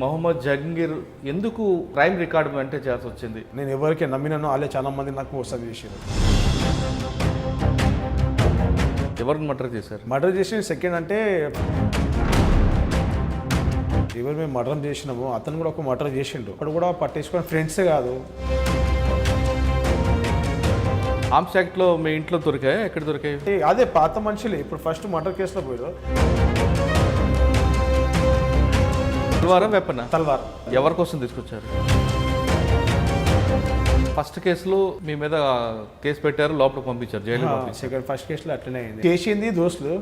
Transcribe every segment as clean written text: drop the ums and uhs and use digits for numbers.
మొహమ్మద్ జహంగీర్ ఎందుకు crime record maintain చేయాల్సి వచ్చింది? నేను ఎవరికి నమ్మినానో వాళ్ళే చాలా మంది నాకు మోసం చేశారు. ఎవరిని మర్డర్ చేశారు? మర్డర్ చేసిన సెకండ్ అంటే ఎవరు మేము మర్డర్ చేసినామో అతను కూడా ఒక మర్డర్ చేసిండు. అప్పుడు కూడా పట్టించుకున్న ఫ్రెండ్సే కాదు. ఆర్మ్స్ యాక్ట్లో మీ ఇంట్లో దొరికాయి? ఎక్కడ దొరికాయి? అదే పాత మనుషులే ఇప్పుడు ఫస్ట్ మర్డర్ కేసులో పోయారు. తల్వారా వెపనా? తల్వార్. ఎవరి కోసం తీసుకొచ్చారు? ఫస్ట్ కేసులో మీ మీద కేసు పెట్టారు, లోపల పంపించారు, జైలు పంపించారు. సెకండ్ ఫస్ట్ కేసులో అట్లనే అయింది. చేసింది దోస్తులు.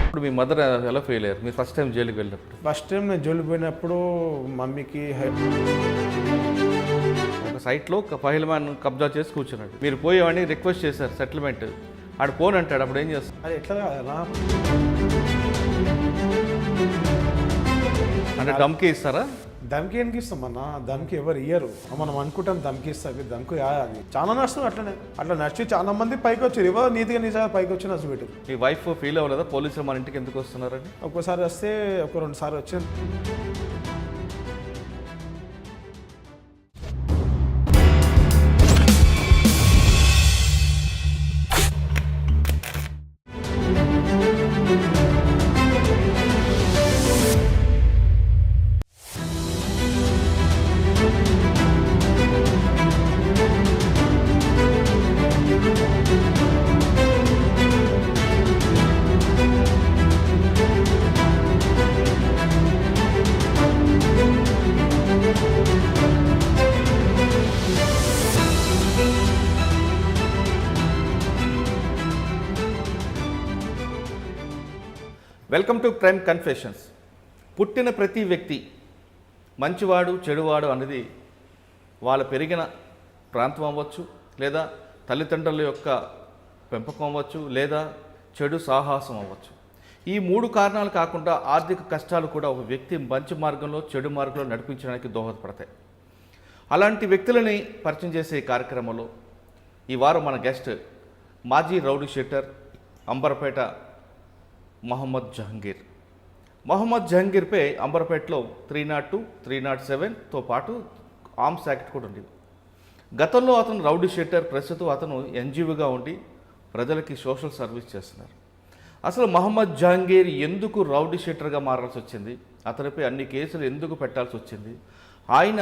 ఇప్పుడు మీ మదర్ ఎలా ఫెయిల్ అయ్యారు మీరు ఫస్ట్ టైం జైలుకి వెళ్ళినప్పుడు? ఫస్ట్ టైం నేను జైలుకి పోయినప్పుడు మమ్మీకి ఒక సైట్లో ఒక పహిల్మాన్ కబ్జా చేసి కూర్చున్నాడు. మీరు పోయేవాడిని రిక్వెస్ట్ చేశారు సెటిల్మెంట్. ఆడు పోను అంటాడు, అప్పుడు ఏం చేస్తారు? అది ఎట్లా అంటే దమ్కి ఇస్తారా? దమ్కి ఎందుకు ఇస్తాం అన్న? దమ్కి ఎవరు ఇయ్యరు. మనం అనుకుంటాం దమ్కి ఇస్తాం, దమ్కి అది చాలా నష్టం. అట్లా నచ్చి చాలా మంది పైకి వచ్చారు. ఎవరు నీతిగా నిజంగా పైకి వచ్చి నష్టం పెట్టారు. మీ వైఫ్ ఫీల్ అవ్వలేదా పోలీసులు మన ఇంటికి ఎందుకు వస్తున్నారని? ఒక్కోసారి వస్తే ఒక 2 సార్లు వచ్చాను. Welcome to crime confessions. పుట్టిన ప్రతి వ్యక్తి మంచివాడు చెడువాడు అనేది వాళ్ళ పెరిగిన ప్రాంతం అవ్వచ్చు, లేదా తల్లిదండ్రుల యొక్క పెంపకం అవ్వచ్చు, లేదా చెడు సాహసం అవ్వచ్చు. ఈ 3 కారణాలు కాకుండా ఆర్థిక కష్టాలు కూడా ఒక వ్యక్తి మంచి మార్గంలో చెడు మార్గంలో నడిపించడానికి దోహదపడతాయి. అలాంటి వ్యక్తులని పరిచయం చేసే ఈ కార్యక్రమంలో ఈ వారం మన గెస్ట్ మాజీ రౌడీ షీటర్ అంబర్పేట మొహమ్మద్ జహంగీర్. మొహమ్మద్ జహంగీర్పై అంబర్పేటలో 302, 307తో పాటు ఆర్మ్స్ యాక్ట్ కూడా ఉంది. గతంలో అతను రౌడీ షీటర్, ప్రస్తుతం అతను ఎన్జీఓగా ఉండి ప్రజలకి సోషల్ సర్వీస్ చేస్తున్నారు. అసలు మొహమ్మద్ జహంగీర్ ఎందుకు రౌడీ షీటర్గా మారాల్సి వచ్చింది, అతనిపై అన్ని కేసులు ఎందుకు పెట్టాల్సి వచ్చింది, ఆయన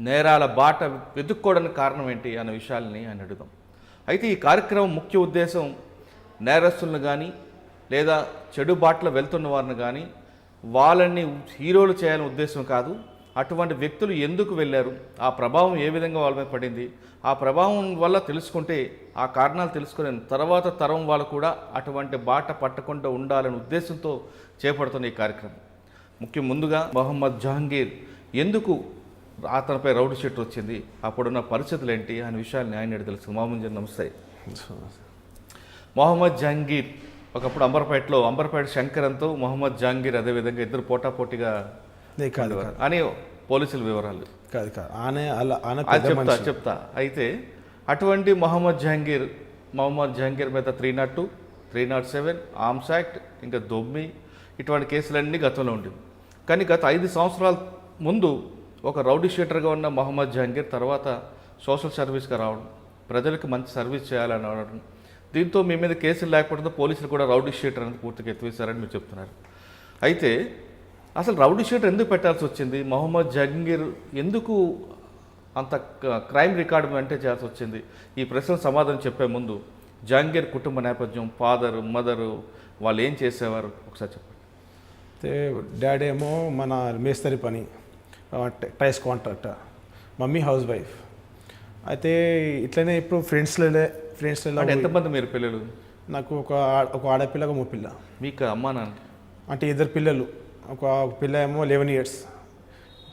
నేరాల బాట వెతుక్కోవడానికి కారణం ఏంటి అనే విషయాలని ఆయన అడుగుదాం. అయితే ఈ కార్యక్రమం ముఖ్య ఉద్దేశం నేరస్తులను కానీ లేదా చెడు బాటలో వెళ్తున్న వారిని కానీ వాళ్ళని హీరోలు చేయాలనే ఉద్దేశం కాదు. అటువంటి వ్యక్తులు ఎందుకు వెళ్ళారు, ఆ ప్రభావం ఏ విధంగా వాళ్ళ మీద పడింది, ఆ ప్రభావం వల్ల తెలుసుకుంటే ఆ కారణాలు తెలుసుకునే తర్వాత తరం వాళ్ళు కూడా అటువంటి బాట పట్టకుండా ఉండాలనే ఉద్దేశంతో చేపడుతున్న ఈ కార్యక్రమం. ముందుగా మొహమ్మద్ జహంగీర్ ఎందుకు అతనిపై రౌడీ షీటర్ వచ్చింది, అప్పుడున్న పరిస్థితులు ఏంటి అనే విషయాన్ని ఆయన తెలుసు. మొహమ్మద్ నమస్తే. మొహమ్మద్ జహంగీర్ ఒకప్పుడు అంబర్పేట శంకరంతో మొహమ్మద్ జహంగీర్ అదేవిధంగా ఇద్దరు పోటాపోటీగా అని పోలీసుల వివరాలు చెప్తా. అయితే అటువంటి మొహమ్మద్ జహంగీర్ మీద 302, 307 ఆర్మ్స్ యాక్ట్, ఇంకా దొమ్మి ఇటువంటి కేసులన్నీ గతంలో ఉండేవి. కానీ గత 5 సంవత్సరాల ముందు ఒక రౌడీ షీటర్గా ఉన్న మొహమ్మద్ జహంగీర్ తర్వాత సోషల్ సర్వీస్గా రావడం, ప్రజలకు మంచి సర్వీస్ చేయాలని అనడం, దీంతో మీ మీద కేసులు లేకపోవడంతో పోలీసులు కూడా రౌడీ షీటర్ అనేది పూర్తిగా ఎత్తివేశారని మీరు చెప్తున్నారు. అయితే అసలు రౌడీ షీటర్ ఎందుకు పెట్టాల్సి వచ్చింది, మొహమ్మద్ జహంగీర్ ఎందుకు అంత క్రైమ్ రికార్డు మెయింటైన్ చేయాల్సి వచ్చింది? ఈ ప్రశ్న సమాధానం చెప్పే ముందు జహంగీర్ కుటుంబ నేపథ్యం, ఫాదరు మదరు వాళ్ళు ఏం చేసేవారు ఒకసారి చెప్పండి. అయితే డాడీ ఏమో మన మేస్తరి పని, టైస్ కాంట్రాక్టర్, మమ్మీ హౌస్ వైఫ్. అయితే ఇట్లనే ఇప్పుడు ఫ్రెండ్స్లో ఎంతమంది మీరు పిల్లలు? నాకు ఒక ఆడపిల్ల, ఒక మగపిల్ల. మీకు అమ్మా నాన్న? అంటే 2 పిల్లలు. ఒక పిల్ల ఏమో 11 years,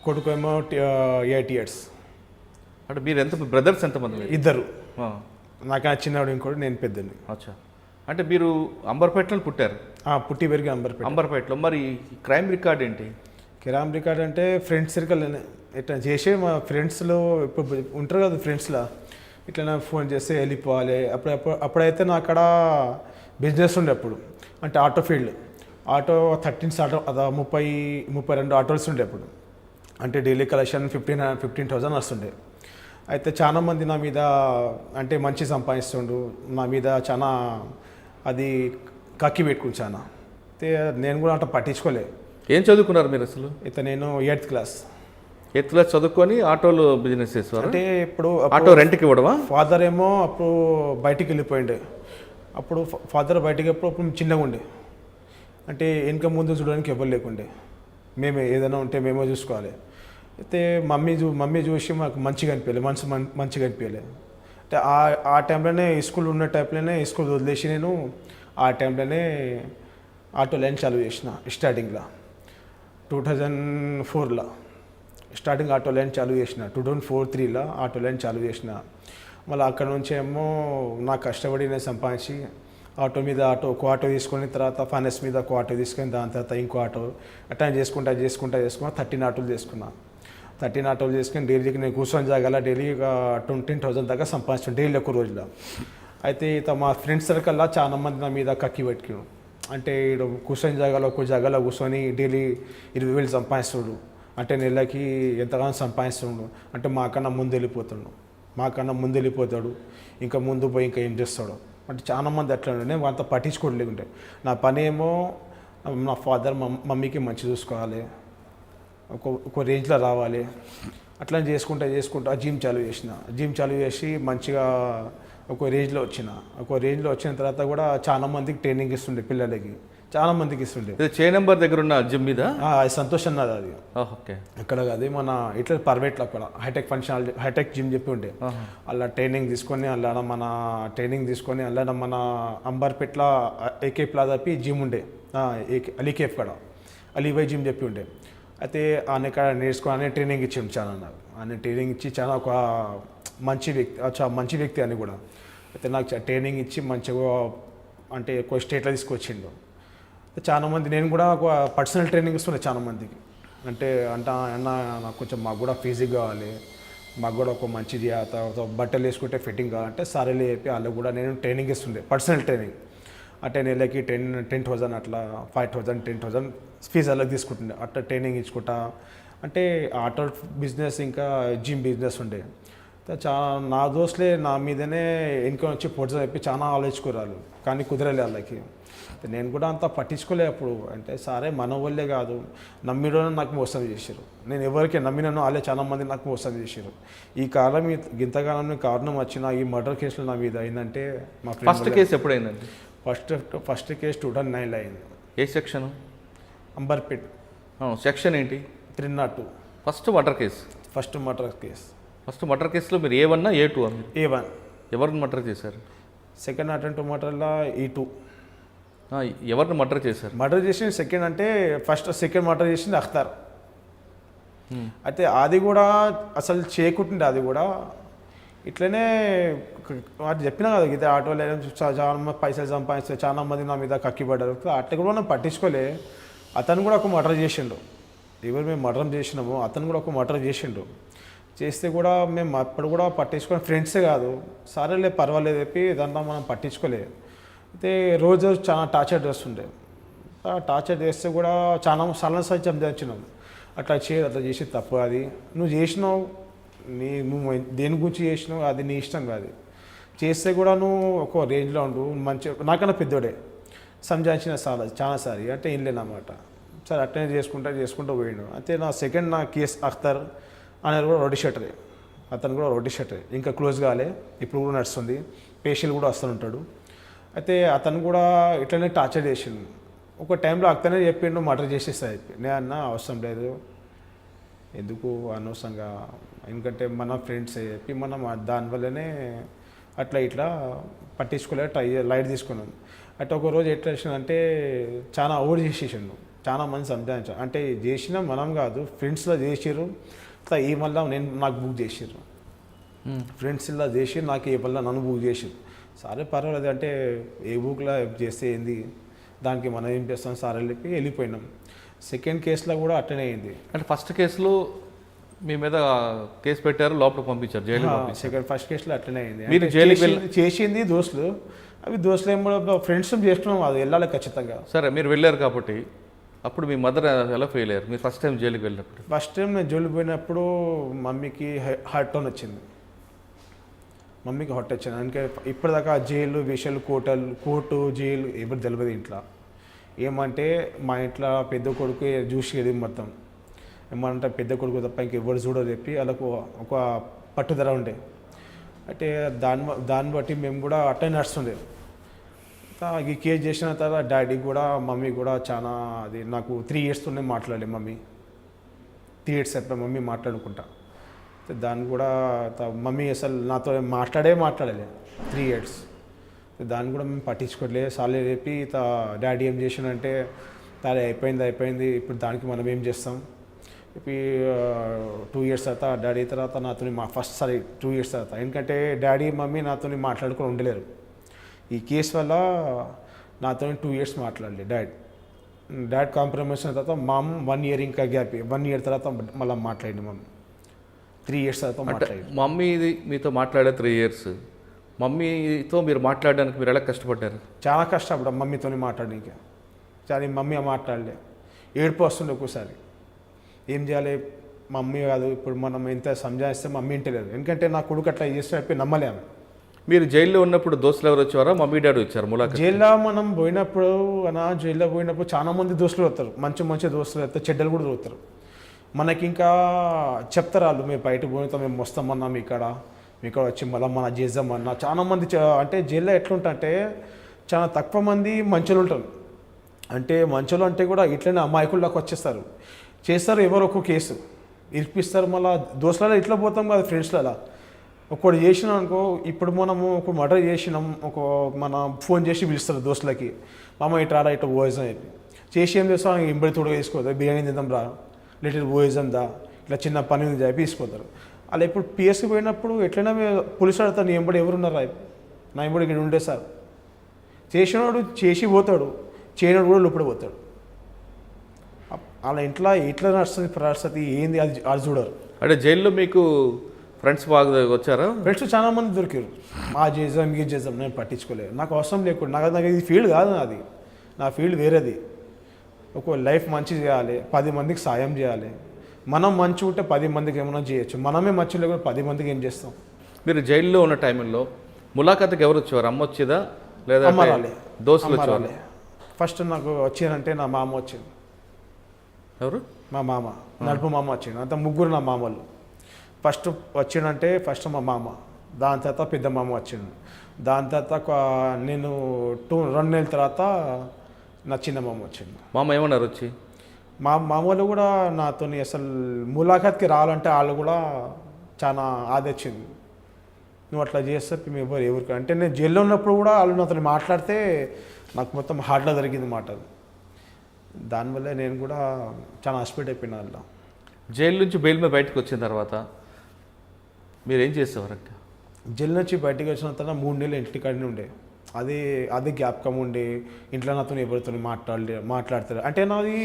కొడుకు ఏమో 8 years. అంటే మీరు బ్రదర్స్ ఎంతమంది? 2. నాకు చిన్నవాడు, ఇంకోటి, నేను పెద్దని. అచ్చా. అంటే మీరు అంబర్పేటలో పుట్టారు? పుట్టి పెరిగి అంబర్పేటలో. మరి క్రైమ్ రికార్డ్ ఏంటి? క్రైమ్ రికార్డ్ అంటే ఫ్రెండ్స్ సర్కిల్ ఇట్లా చేసే మా ఫ్రెండ్స్లో ఇప్పుడు ఉంటారు కదా ఫ్రెండ్స్లో, ఇట్లా ఫోన్ చేస్తే వెళ్ళిపోవాలి. అప్పుడైతే నా అక్కడ బిజినెస్ ఉండే, అప్పుడు అంటే ఆటో ఫీల్డ్. ఆటో 13 ఆటో అదా 32 ఆటోస్ ఉండే అప్పుడు. అంటే డైలీ కలెక్షన్ 15,000 వస్తుండే. అయితే చాలా మంది నా మీద అంటే మంచి సంపాదిస్తుండు, నా మీద చాలా అది కక్కి పెట్టుకుని చాలా. అయితే నేను కూడా అంత పట్టించుకోలే. ఏం చదువుకున్నారు మీరు అసలు? అయితే నేను 8th క్లాస్. 8th క్లాస్ చదువుకొని ఆటోలో బిజినెస్ చేసేవారు. అంటే ఇప్పుడు ఆటో రెంట్కి ఇవ్వడమా? ఫాదర్ ఏమో అప్పుడు బయటికి వెళ్ళిపోయిండే. అప్పుడు ఫాదర్ బయటికి అప్పుడు చిన్నగా ఉండే. అంటే వెనక ముందు చూడడానికి ఎవరు లేకుండే. మేమే ఏదైనా ఉంటే మేమే చూసుకోవాలి. అయితే మమ్మీ చూసి మాకు మంచిగా అనిపించలేదు, మంచిగా అనిపించలేదు. అంటే ఆ టైంలోనే స్కూల్ ఉన్న టైంలోనే స్కూల్ వదిలేసి నేను ఆ టైంలోనే ఆటో లైన్ చాలు చేసిన. స్టార్టింగ్లో 2004లో స్టార్టింగ్ ఆటో లైన్ చాలు చేసిన. 2004-03లో ఆటో లైన్ చాలు చేసిన. మళ్ళీ అక్కడ నుంచి ఏమో నా కష్టపడి నేను సంపాదించి ఒక ఆటో తీసుకొని తర్వాత ఫైనాన్స్ మీద ఒక ఆటో తీసుకొని దాని తర్వాత ఇంకో ఆటో అట్లా చేసుకుంటా 13 ఆటోలు చేసుకున్నా. 13 ఆటోలు చేసుకొని డైలీకి నేను కూర్చొని జాగాల డైలీ 20,000 దాకా సంపాదించాను డైలీ ఒక రోజులో. అయితే మా ఫ్రెండ్స్ సర్కల్లా చాలా మంది నా మీద కక్కి పెట్టుకున్నాను. అంటే కూర్చొని జాగాలో ఒక జాగాలో కూర్చొని డైలీ 20,000 సంపాదిస్తుడు, అంటే నెలకి ఎంతగానో సంపాదిస్తుండు, అంటే మాకన్నా ముందు వెళ్ళిపోతాడు, ఇంకా ముందు పోయి ఇంకా ఏం చేస్తాడు అంటే చాలా మంది అట్లా ఉండే. నేను అంత పట్టించుకోలేకుంటే నా పని ఏమో నా ఫాదర్ మమ్మీకి మంచి చూసుకోవాలి, ఒక రేంజ్లో రావాలి, అట్లా చేసుకుంటా జిమ్ చాలు చేసి మంచిగా ఒక రేంజ్లో వచ్చిన తర్వాత కూడా చాలా మందికి ట్రైనింగ్ ఇస్తుండే, పిల్లలకి చాలా మందికి ఇస్తుండే. చే నెంబర్ దగ్గర ఉన్న జిమ్ మీద అది సంతోష్ అన్నది అది. ఓకే. అక్కడ అది మన ఇట్లా ప్రైవేట్లో అక్కడ హైటెక్ జిమ్ చెప్పి ఉండే. అలా ట్రైనింగ్ తీసుకొని అలా మన అంబర్పేటలో ఏకే ప్లాజా చెప్పి జిమ్ ఉండే, అలీకేఫ్ కాడ అలీవై జిమ్ చెప్పి ఉండే. అయితే ఆయన కాడ నేర్చుకొని ట్రైనింగ్ ఇచ్చాము చాలా. నాకు ఆయన ట్రైనింగ్ ఇచ్చి చాలా ఒక మంచి వ్యక్తి అని కూడా. అయితే నాకు ట్రైనింగ్ ఇచ్చి మంచిగా అంటే ఒక స్టేట్లో తీసుకొచ్చిండు. చాలా మంది నేను కూడా ఒక పర్సనల్ ట్రైనింగ్ ఇస్తుండే చాలా మందికి. అంటే అన్న నాకు కొంచెం మాకు కూడా ఫిజిక్ కావాలి, మాకు కూడా ఒక మంచిది బట్టలు వేసుకుంటే ఫిట్టింగ్ కావాలంటే సరేలే చెప్పి వాళ్ళకు కూడా నేను ట్రైనింగ్ ఇస్తుండే, పర్సనల్ ట్రైనింగ్. అంటే నెలకి 10,000 అట్లా 5,000 10,000 ఫీజు అలాగ తీసుకుంటుండే. అట్లా ట్రైనింగ్ ఇచ్చుకుంటా అంటే ఆటో బిజినెస్ ఇంకా జిమ్ బిజినెస్ ఉండే. నా దోస్తులే నా మీదనే వెనుక వచ్చి పొడిచని చెప్పి చాలా ఆలోచించుకోరాలు, కానీ కుదరలే వాళ్ళకి. నేను కూడా అంత పట్టించుకోలే అప్పుడు. అంటే సరే మన వాళ్ళే కాదు, నమ్మిన నాకు మోసం చేశారు. నేను ఎవరికి నమ్మినానో వాళ్ళే చాలా మంది నాకు మోసం చేశారు. ఈ కాలం ఇంతకాలం కారణం వచ్చిన ఈ మర్డర్ కేసులు నా మీద అయిందంటే మా ఫస్ట్ కేసు ఎప్పుడైందండి? ఫస్ట్ కేసు 2009లో అయింది. ఏ సెక్షన్? అంబర్పేట్. సెక్షన్ ఏంటి? 302. First murder case. First murder కేసులో మీరు A1 A2? A1. ఎవరిని మర్డర్ చేశారు? సెకండ్ అటెంప్ట్ మర్డర్లో E2. ఎవరిని మర్డర్ చేశారు? మర్డర్ చేసింది సెకండ్ అంటే సెకండ్ మర్డర్ చేసింది అఖ్తార్. అయితే అది కూడా అసలు చేయకుంటుండే, అది కూడా ఇట్లనే అది చెప్పినా కదా, ఇది ఆటోలో చాలా పైసలు సంపాదిస్తే చాలా మంది నా మీద కక్కిపడ్డారు. అట్లా కూడా మనం పట్టించుకోలే. అతను కూడా ఒక మర్డర్ చేసిండు. ఎవరు మేము మర్డర్ చేసినామో అతను కూడా ఒక మర్డర్ చేసిండు. చేస్తే కూడా మేము అప్పుడు కూడా పట్టించుకొని ఫ్రెండ్సే కాదు, సరేలే పర్వాలేదు చెప్పి దాంట్లో మనం పట్టించుకోలే. అయితే రోజు చాలా టార్చర్ చేస్తుండే. టార్చర్ చేస్తే కూడా చాలా సలహా సంధించినాం, అట్లా చేసి తప్పు, అది నువ్వు చేసినావు, నువ్వు దేని గురించి చేసినావు అది నీ ఇష్టం కాదు. చేస్తే కూడా నువ్వు ఒక రేంజ్లో ఉండు, మంచిగా నాకన్నా పెద్దోడే సంజాయించిన చాలాసారి అంటే ఏం లేనమాట. సరే అట్లనే చేసుకుంటూ పోయిండు. అయితే నా కేసు అఖ్తర్ అనేది కూడా రొడ్డి షట్టరే, అతను కూడా రొడ్డి షట్టరే, ఇంకా క్లోజ్ కాలే, ఇప్పుడు కూడా నడుస్తుంది, పేషెంట్ కూడా వస్తుంటాడు. అయితే అతను కూడా ఇట్లనే టార్చర్ చేసిండు. ఒక టైంలో అతనే చెప్పిండు మర్డర్ చేసేస్తా చెప్పి. నేను అన్నా అవసరం లేదు, ఎందుకు అనవసరంగా, ఎందుకంటే మన ఫ్రెండ్సే చెప్పి మనం దానివల్లనే ఇట్లా పట్టించుకోలే, లైట్ తీసుకున్నాం. అంటే ఒకరోజు ఎట్లా చేసిందంటే చాలా ఓవర్ చేసేసిండు, చాలా మంది సంపాదించారు. అంటే చేసినా మనం కాదు, ఫ్రెండ్స్లో చేసిర్రు, ఈ మళ్ళీ నాకు బుక్ చేసిర్రు, ఫ్రెండ్స్ ఇలా చేసి నాకు ఏ మళ్ళీ నన్ను బుక్ చేసిర్రు. సరే పర్వాలేదు అంటే ఏ బుక్లో చేస్తే ఏంది, దానికి మనం ఏం చేస్తాం సార్ వెళ్ళి వెళ్ళిపోయినాం. సెకండ్ కేసులో కూడా అట్టనే అయింది. అంటే ఫస్ట్ కేసులో మీ మీద కేసు పెట్టారు, లోపల పంపించారు, జైలు. ఫస్ట్ కేసులో అట్లనే అయింది. మీరు జైలుకి చేసింది దోస్తులు, అవి దోస్తులు ఏం కూడా ఫ్రెండ్స్ చేసుకున్నాం, అది వెళ్ళాలి ఖచ్చితంగా. సరే, మీరు వెళ్ళారు కాబట్టి అప్పుడు మీ మదర్ ఎలా ఫెయిల్ అయ్యారు మీరు ఫస్ట్ టైం జైలుకి వెళ్ళినప్పుడు? ఫస్ట్ టైం నేను జైలు పోయినప్పుడు మమ్మీకి హార్ట్ టోన్ వచ్చింది. మమ్మీకి హార్ట్ వచ్చింది. అందుకే ఇప్పటిదాకా జైలు విషయాలు కోర్టు జైలు ఎవరు తెలియదు ఇంట్లో. ఏమంటే మా ఇంట్లో పెద్ద కొడుకు చూసేది మొత్తం. ఏమంటే పెద్ద కొడుకు తప్ప ఇంకెవరు చూడరు చెప్పి వాళ్ళకు ఒక పట్టుదల ఉండే. అంటే దాన్ని బట్టి మేము కూడా అట్టే నడుస్తుండే. ఈ కేసు చేసిన తర్వాత డాడీ కూడా మమ్మీ కూడా చాలా అది నాకు 3 ఇయర్స్తోనే మాట్లాడలే మమ్మీ. 3 ఇయర్స్ అయిపోయి మమ్మీ మాట్లాడుకుంటా. దాన్ని కూడా మమ్మీ అసలు నాతో మాట్లాడలే 3 ఇయర్స్. దాన్ని కూడా మేము పట్టించుకోవట్లేదు. సాలే చెప్పి డాడీ ఏం చేసినంటే తానే అయిపోయింది ఇప్పుడు దానికి మనం ఏం చేస్తాం ఇప్పుడు 2 ఇయర్స్ తర్వాత డాడీ తర్వాత నాతో ఫస్ట్ సారి 2 ఇయర్స్ తర్వాత. ఎందుకంటే డాడీ మమ్మీ నాతో మాట్లాడుకొని ఉండలేరు. ఈ కేసు వల్ల నాతో 2 ఇయర్స్ మాట్లాడలే డాడ్ కాంప్రమైజ్ అయిన తర్వాత మామ్ 1 ఇయర్ ఇంకా గ్యాప్ 1 ఇయర్ తర్వాత మళ్ళీ మాట్లాడింది మమ్మీ. 3 ఇయర్స్ తర్వాత మాట్లాడింది. మమ్మీ మీతో మాట్లాడే 3 ఇయర్స్ మమ్మీతో మీరు మాట్లాడడానికి మీరు ఎలా కష్టపడ్డారు? చాలా కష్టపడ్డా మమ్మీతో మాట్లాడడానికి. కానీ మమ్మీ మాట్లాడలే. ఏడుపు వస్తుండే ఒక్కోసారి. ఏం చేయాలి, మమ్మీ కాదు ఇప్పుడు మనం ఎంత సంజాయిస్తే మమ్మీ ఇంటలేదు. ఎందుకంటే నా కొడుకు అట్లా చేస్తే నమ్మలేము. మీరు జైల్లో ఉన్నప్పుడు దోస్తులు ఎవరు వచ్చారా, మమ్మీ డాడీ వచ్చారు ములాఖత్? జైల్లో మనం పోయినప్పుడు జైల్లో పోయినప్పుడు చాలా మంది దోస్తులు వస్తారు. మంచి దోస్తులు వస్తారు, చెడ్డలు కూడా దొరుకుతారు. మనకి ఇంకా చెప్తారు వాళ్ళు, మేము బయటకు పోయిన మేము వస్తామన్నా ఇక్కడ వచ్చి మళ్ళీ మన చేద్దామన్నా. చాలా మంది అంటే జైల్లో ఎట్లుంటే చాలా తక్కువ మంది మంచులు ఉంటారు. అంటే మంచులు అంటే కూడా ఇట్లనే అమాయకుల్లోకి వచ్చేస్తారు, చేస్తారు ఎవరు ఒక్కో కేసు ఇరిపిస్తారు. మళ్ళీ దోస్తులలో ఇట్లా పోతాం కదా ఫ్రెండ్స్లలో. ఒకటి చేసినాం అనుకో, ఇప్పుడు మనము ఒక మర్డర్ చేసినాం మన ఫోన్ చేసి పిలుస్తారు దోస్తులకి, మామ ఇట్లా రా ఇట్లా పోయిజం చెప్పి చేసి ఏం చేస్తాం, ఇంబడి తోడుగా తీసుకోవద్దా, బిర్యానీ తిందాం రా, లిటిల్ పోయిజం దా, ఇట్లా చిన్న పని ఉంది చెప్పి తీసుకుపోతారు. అలా ఇప్పుడు పిఎస్కి పోయినప్పుడు ఎట్లయినా పోలీసు అడతాను నీ ఎంబడి ఎవరున్నారా, నా ఎంబడి ఇక్కడ ఉండే సార్. చేసినవాడు చేసి పోతాడు, చేయనోడు కూడా లోపడి పోతాడు. అలా ఇంట్లో ఎట్లా నడుస్తుంది పరిస్థితి ఏంది అది చూడరు. అంటే జైల్లో మీకు ఫ్రెండ్స్ బాగా వచ్చారా? ఫ్రెండ్స్ చాలా మంది దొరికారు. ఆ చేద్దాం ఈ చేద్దాం, నేను పట్టించుకోలేదు. నాకు అవసరం లేకుండా, నాకు ఇది ఫీల్డ్ కాదు నాది, నా ఫీల్డ్ వేరేది. ఒక లైఫ్ మంచి చేయాలి, 10 మందికి సాయం చేయాలి. మనం మంచి ఉంటే 10 మందికి ఏమైనా చేయొచ్చు. మనమే మంచి లేకుండా 10 మందికి ఏం చేస్తాం? మీరు జైల్లో ఉన్న టైంలో ములాఖాత్కి ఎవరు వచ్చేవారు? అమ్మ వచ్చేదా లేదా దోస్తులు వచ్చేవారు? ఫస్ట్ నాకు వచ్చిందంటే నా మామ వచ్చింది. ఎవరు? మా మామ, నడుపు మామ వచ్చింది. అంత ముగ్గురు నా మామలు. ఫస్ట్ వచ్చిందంటే ఫస్ట్ మా మామ, దాని తర్వాత పెద్ద మామ వచ్చిండు, దాని తర్వాత నేను 2 నెలల తర్వాత నా చిన్న మామ వచ్చిండు. మామ ఏమన్నారు వచ్చి? మా మామూలు కూడా నాతో అసలు ములాఖాత్కి రావాలంటే వాళ్ళు కూడా చాలా ఆదొచ్చింది. నువ్వు అట్లా చేస్తే మేము ఎవరికి అంటే నేను జైల్లో ఉన్నప్పుడు కూడా వాళ్ళు నాతో మాట్లాడితే నాకు మొత్తం హార్ట్లో జరిగింది మాట. దానివల్ల నేను కూడా చాలా హాస్పిటల్ అయిపోయినా. అలా జైలు నుంచి బెయిల్ మీద బయటకు వచ్చిన తర్వాత మీరు ఏం చేసేవారంటే? జైలు నుంచి బయటకు వచ్చిన తర్వాత 3 నెలలు ఇంటికాడనే ఉండే. అది జ్ఞాపకం ఉండే. ఇంట్లో నాతో ఎవరితో మాట్లాడతారు. అంటే నాది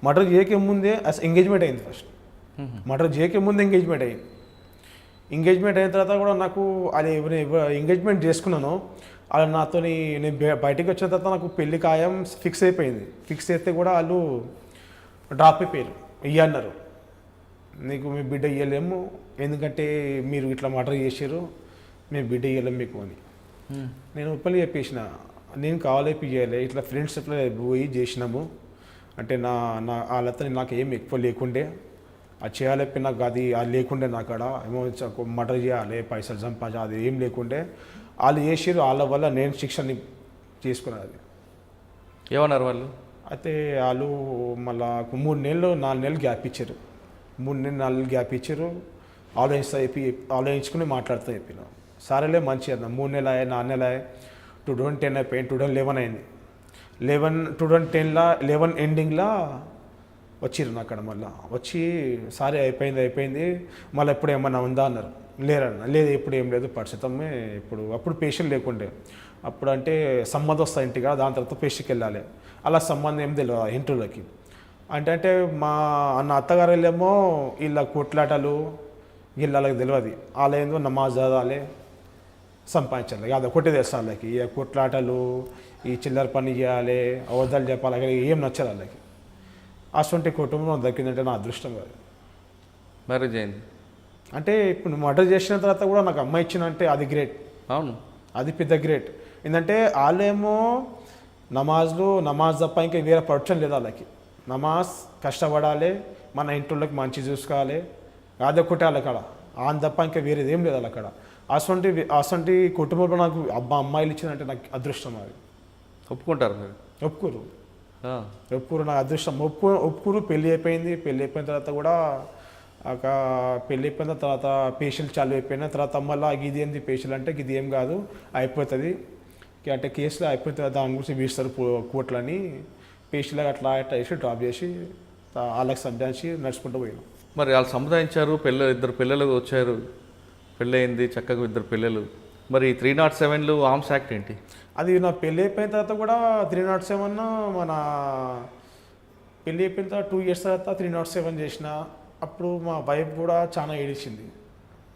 మర్డర్ చేయకే ముందే ఎంగేజ్మెంట్ అయింది. ఫస్ట్ మర్డర్ చేయకే ముందే ఎంగేజ్మెంట్ అయింది. ఎంగేజ్మెంట్ అయిన తర్వాత కూడా నాకు అది ఎంగేజ్మెంట్ చేసుకున్నాను. వాళ్ళు నాతో నేను బయటకు వచ్చిన తర్వాత నాకు పెళ్లి ఖాయం ఫిక్స్ అయిపోయింది. ఫిక్స్ అయితే కూడా వాళ్ళు డ్రాప్ అయిపోయారు. ఇయ్యన్నారు, నీకు మీ బిడ్డ ఇయ్యలేము, ఎందుకంటే మీరు ఇట్లా మర్డర్ చేసారు, మేము బిడ్డ ఇయ్యలేము మీకు అని. నేను ఉప్పని చెప్పేసిన, నేను కావాలి ఇయ్యాలి, ఇట్లా ఫ్రెండ్స్ ఇట్లా పోయి చేసినాము అంటే వాళ్ళతో నాకు ఏం ఎక్కువ లేకుండే, అది చేయాలి నాకు అది లేకుండే, నాకు అక్కడ ఏమో మర్డర్ చేయాలి, పైసలు సంపాదించాలి, అది ఏం లేకుండే. వాళ్ళు చేసారు, వాళ్ళ వల్ల నేను శిక్షని చేసుకున్నాను. అది ఏమన్నారు వాళ్ళు? అయితే వాళ్ళు మళ్ళా 3 నెలలు 4 నెలలు గ్యాప్ ఇచ్చారు. 3 నెలలు 4 నెలలు గ్యాప్ ఇచ్చారు. ఆలోచించుకుని మాట్లాడుతూ చెప్పిన, సరేలే మంచి అన్న. 3 నెలలు అయ్యాయి, 4 నెలలు అయ్యాయి, 2010 అయిపోయింది, 2011 అయింది. 2010లో 11 ఎండింగ్లో వచ్చిర్రు అక్కడ. మళ్ళీ వచ్చి సారీ అయిపోయింది, మళ్ళీ ఎప్పుడు ఏమన్నా ఉందా అన్నారు. లేరన్న, లేదు ఇప్పుడు ఏం లేదు, పరిస్థితమే అప్పుడు పేషెంట్ లేకుండే. అప్పుడు అంటే సంబంధం వస్తాయి ఇంటిగా, దాని తర్వాత పేషెంట్కి వెళ్ళాలి. అలా సంబంధం ఏం తెలియదు ఇంటర్వ్యూలకి. అంటే మా అత్తగారు వెళ్ళేమో వీళ్ళ కొట్లాటలు వీళ్ళకి తెలియదు. వాళ్ళు ఏందో నమాజ్ చదవాలి, సంపాదించాలి అది ఒకటే తెలుసు వాళ్ళకి ఇక కొట్లాటలు ఈ చిల్లర పని చేయాలి అవద్దాలు చెప్పాలి అక్కడ ఏం నచ్చాలి వాళ్ళకి అటువంటి కుటుంబం దక్కిందంటే నా అదృష్టం కాదు. మ్యారేజ్ అయింది. అంటే ఇప్పుడు నువ్వు మర్డర్ చేసిన తర్వాత కూడా నాకు అమ్మాయి ఇచ్చిన అది గ్రేట్. అవును, అది పెద్ద గ్రేట్. ఏంటంటే వాళ్ళేమో నమాజ్ తప్ప ఇంకా వేరే ప్రొటెక్షన్ లేదు వాళ్ళకి. నమాజ్ కష్టపడాలి, మన ఇంట్లోకి మంచి చూసుకోవాలి, అదొకటి వాళ్ళ అక్కడ ఆన్ తప్ప ఇంకా వేరేది ఏం లేదు వాళ్ళ అక్కడ. అసంటి కుటుంబంలో నాకు అమ్మాయిలు ఇచ్చిందంటే నాకు అదృష్టం. అది ఒప్పుకుంటారు మీరు? ఒప్పుకోరు నాకు అదృష్టం. ఒప్పుకోరు. పెళ్ళి అయిపోయిన తర్వాత కూడా పెళ్ళి అయిపోయిన తర్వాత పేషెంట్ చాలు అయిపోయిన తర్వాత మళ్ళీ ఇది ఏంది పేషెంట్ అంటే ఇది ఏం కాదు అయిపోతుంది అంటే కేసులో అయిపోతుంది దాని గురించి వీస్తారు కోట్లని పేషెంట్లకు అట్లా వేసి డ్రాప్ చేసి వాళ్ళకి సంపాదించి నడుచుకుంటూ పోయినాం. మరి వాళ్ళు సముదాయించారు, ఇద్దరు పిల్లలు వచ్చారు, పెళ్ళయింది చక్కగా 2 పిల్లలు. మరి 307 ఆర్మ్స్ యాక్ట్ ఏంటి? అది నా పెళ్ళి అయిపోయిన తర్వాత కూడా 307 మన పెళ్ళి అయిపోయిన తర్వాత 2 years తర్వాత 307 చేసిన. అప్పుడు మా వైఫ్ కూడా చాలా ఏడిచింది.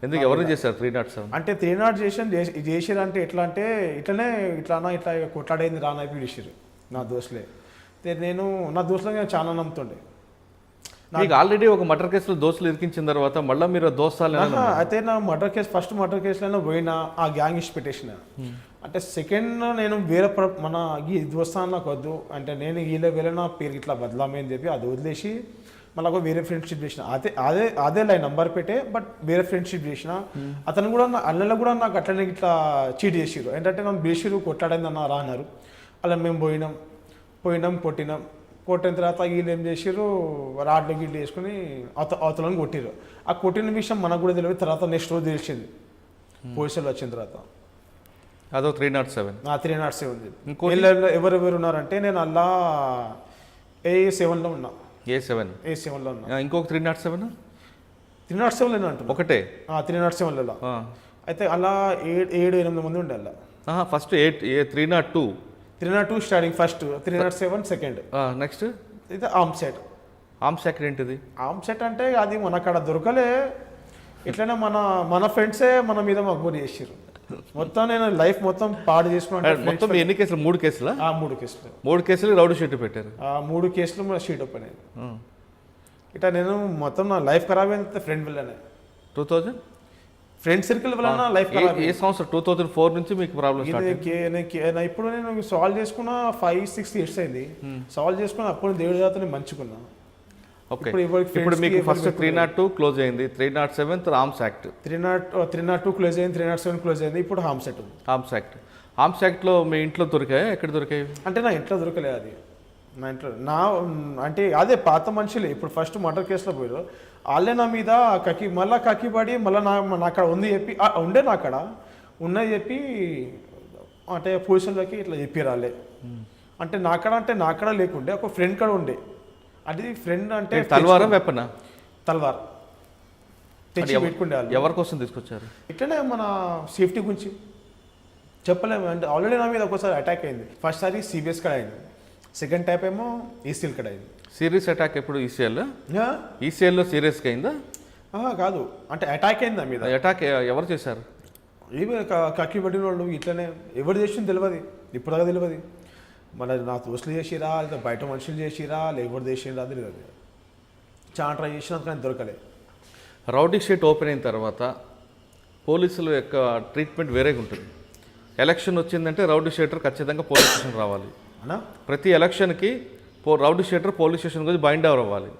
ఎందుకు, ఎవరిని చేశారు 307? అంటే 307 చేసారు అంటే ఎట్లా అంటే ఇట్లా కొట్లాడైంది రానైపు పిలిచారు నా దోస్తులే. నేను నా దోస్తులకి నేను చాలా నమ్ముతుండే. మీకు ఆల్రెడీ ఒక మర్డర్ కేసులో దోస్తులు ఇరికించిన తర్వాత మళ్ళీ మీరు దోస్తాలు అయితే నా ఫస్ట్ మర్డర్ కేసులో పోయినా ఆ గ్యాంగ్ ఇచ్చి పెట్టేసిన. అంటే సెకండ్ నేను వేరే మన ఈ దోస్తాను నాకు వద్దు అంటే నేను వీళ్ళ వేరే నా పేరు ఇట్లా బదలామని చెప్పి అది వదిలేసి మళ్ళీ ఒక వేరే ఫ్రెండ్షిప్ చేసిన. అదే లైన్ నంబర్ పెట్టే బట్ వేరే ఫ్రెండ్షిప్ చేసిన. అతను కూడా అన్నలో కూడా నాకు అట్లనే ఇట్లా చీట్ చేసిరు. ఏంటంటే నన్ను బేసిరు కొట్లాడింది అన్న రా అన్నారు. అలా మేము కొట్టిన తర్వాత వీళ్ళు ఏం చేసారు రాడ్లు గిడ్లు వేసుకుని అవతలని కొట్టిరు. ఆ కొట్టిన విషయం మనకు కూడా తెలియదు. తర్వాత నెక్స్ట్ రోజు తెలిసింది పోలీసులు వచ్చిన తర్వాత. అదో 307 ఎవరెవరు ఉన్నారంటే నేను అలా A7లో ఉన్నా. A7లో ఉన్నా. ఇంకొక 307 307 అంటున్నా ఒకటే 307లో. అయితే అలా 7-8 మంది ఉండే అలా. First 302 starting, first 307 second. Next ఇది ఆర్మ్స్ యాక్ట్ ఏంటిది? ఆర్మ్స్ యాక్ట్ అంటే అది మన అక్కడ దొరకలే. ఇట్లనే మన ఫ్రెండ్సే మన మీద మగ్బూరి చేసారు. మొత్తం నేను లైఫ్ మొత్తం పాడు చేసుకున్నా. మొత్తం ఎన్ని కేసులు? 3 కేసులా? 3 కేసులు రౌడీ షీట్ పెట్టారు. 3 కేసులు మన షీట్ ఓపెన్ అయ్యింది. ఇట్లా నేను మొత్తం నా లైఫ్ ఖరాబ్ అయింది ఫ్రెండ్ వల్లనే. 2000 ఫ్రెండ్ సర్కిల్ వల్ల లైఫ్ ఖరాబ్. ఏ సంవత్సరం? 2004 నుంచి మీకు ప్రాబ్లమ్ ఇప్పుడు నేను సాల్వ్ చేసుకున్న 5-6 years అయింది. సాల్వ్ చేసుకున్న అప్పుడు దేవుడి జాతని మంచుకున్నా. ఓకే, ఇప్పుడు మీకు ఫస్ట్ 302 క్లోజ్ అయింది, 307 ఆర్మ్స్ యాక్ట్. 302 క్లోజ్ అయింది, 307 క్లోజ్ అయింది. ఇప్పుడు ఆర్మ్స్ యాక్ట్లో మీ ఇంట్లో దొరికాయా? ఎక్కడ దొరికాయి? అంటే నా ఇంట్లో దొరకలేదు. అది నా ఇంట్లో అంటే అదే పాత మనుషులే. ఇప్పుడు ఫస్ట్ మర్డర్ కేసులో పోయారు వాళ్ళే నా మీద మళ్ళీ కక్కిపడి మళ్ళీ నా అక్కడ ఉంది చెప్పి ఉండే నా అక్కడ ఉన్నది చెప్పి అంటే పోలీసులకి ఇట్లా చెప్పి రాలే. అంటే నాకడ లేకుండే ఒక ఫ్రెండ్ కాడ ఉండే. అది ఫ్రెండ్ అంటే తల్వారా వెపనా? తల్వార్ తెచ్చి పెట్టుకుండే. వాళ్ళు ఎవరి కోసం తీసుకొచ్చారు? ఇట్లనే మన సేఫ్టీ గురించి చెప్పలేము. అంటే ఆల్రెడీ నా మీద ఒకసారి అటాక్ అయింది. ఫస్ట్ సారి CBS కాడ అయింది, సెకండ్ టైప్ ఏమో ECL కాడ అయింది. సీరియస్ అటాక్ ఎప్పుడు? ఈసీఎల్లో సీరియస్గా అయిందా? కాదు, అంటే అటాక్ అయింది నా మీద. అటాక్ ఎవరు చేశారు? ఏమి కక్కి పట్టిన వాళ్ళు ఇట్లనే ఎవరు చేసింది తెలియదు, ఇప్పటిదాకా తెలియదు. మన నా దోస్తులు చేసిరా లేదా బయట మనుషులు చేసిరా లేదా ఎవరు చేసిరా తెలియదు. చాలా ట్రై చేసినా కానీ దొరకలే. రౌడీ షీట్ ఓపెన్ అయిన తర్వాత పోలీసుల యొక్క ట్రీట్మెంట్ వేరేగా ఉంటుంది. ఎలక్షన్ వచ్చిందంటే రౌడీ షీటర్ ఖచ్చితంగా పోలీస్ స్టేషన్ రావాలి. ప్రతి ఎలక్షన్కి రౌడీ షీటర్ పోలీస్ స్టేషన్ గురించి బైండ్ ఓవర్ అవ్వాలి,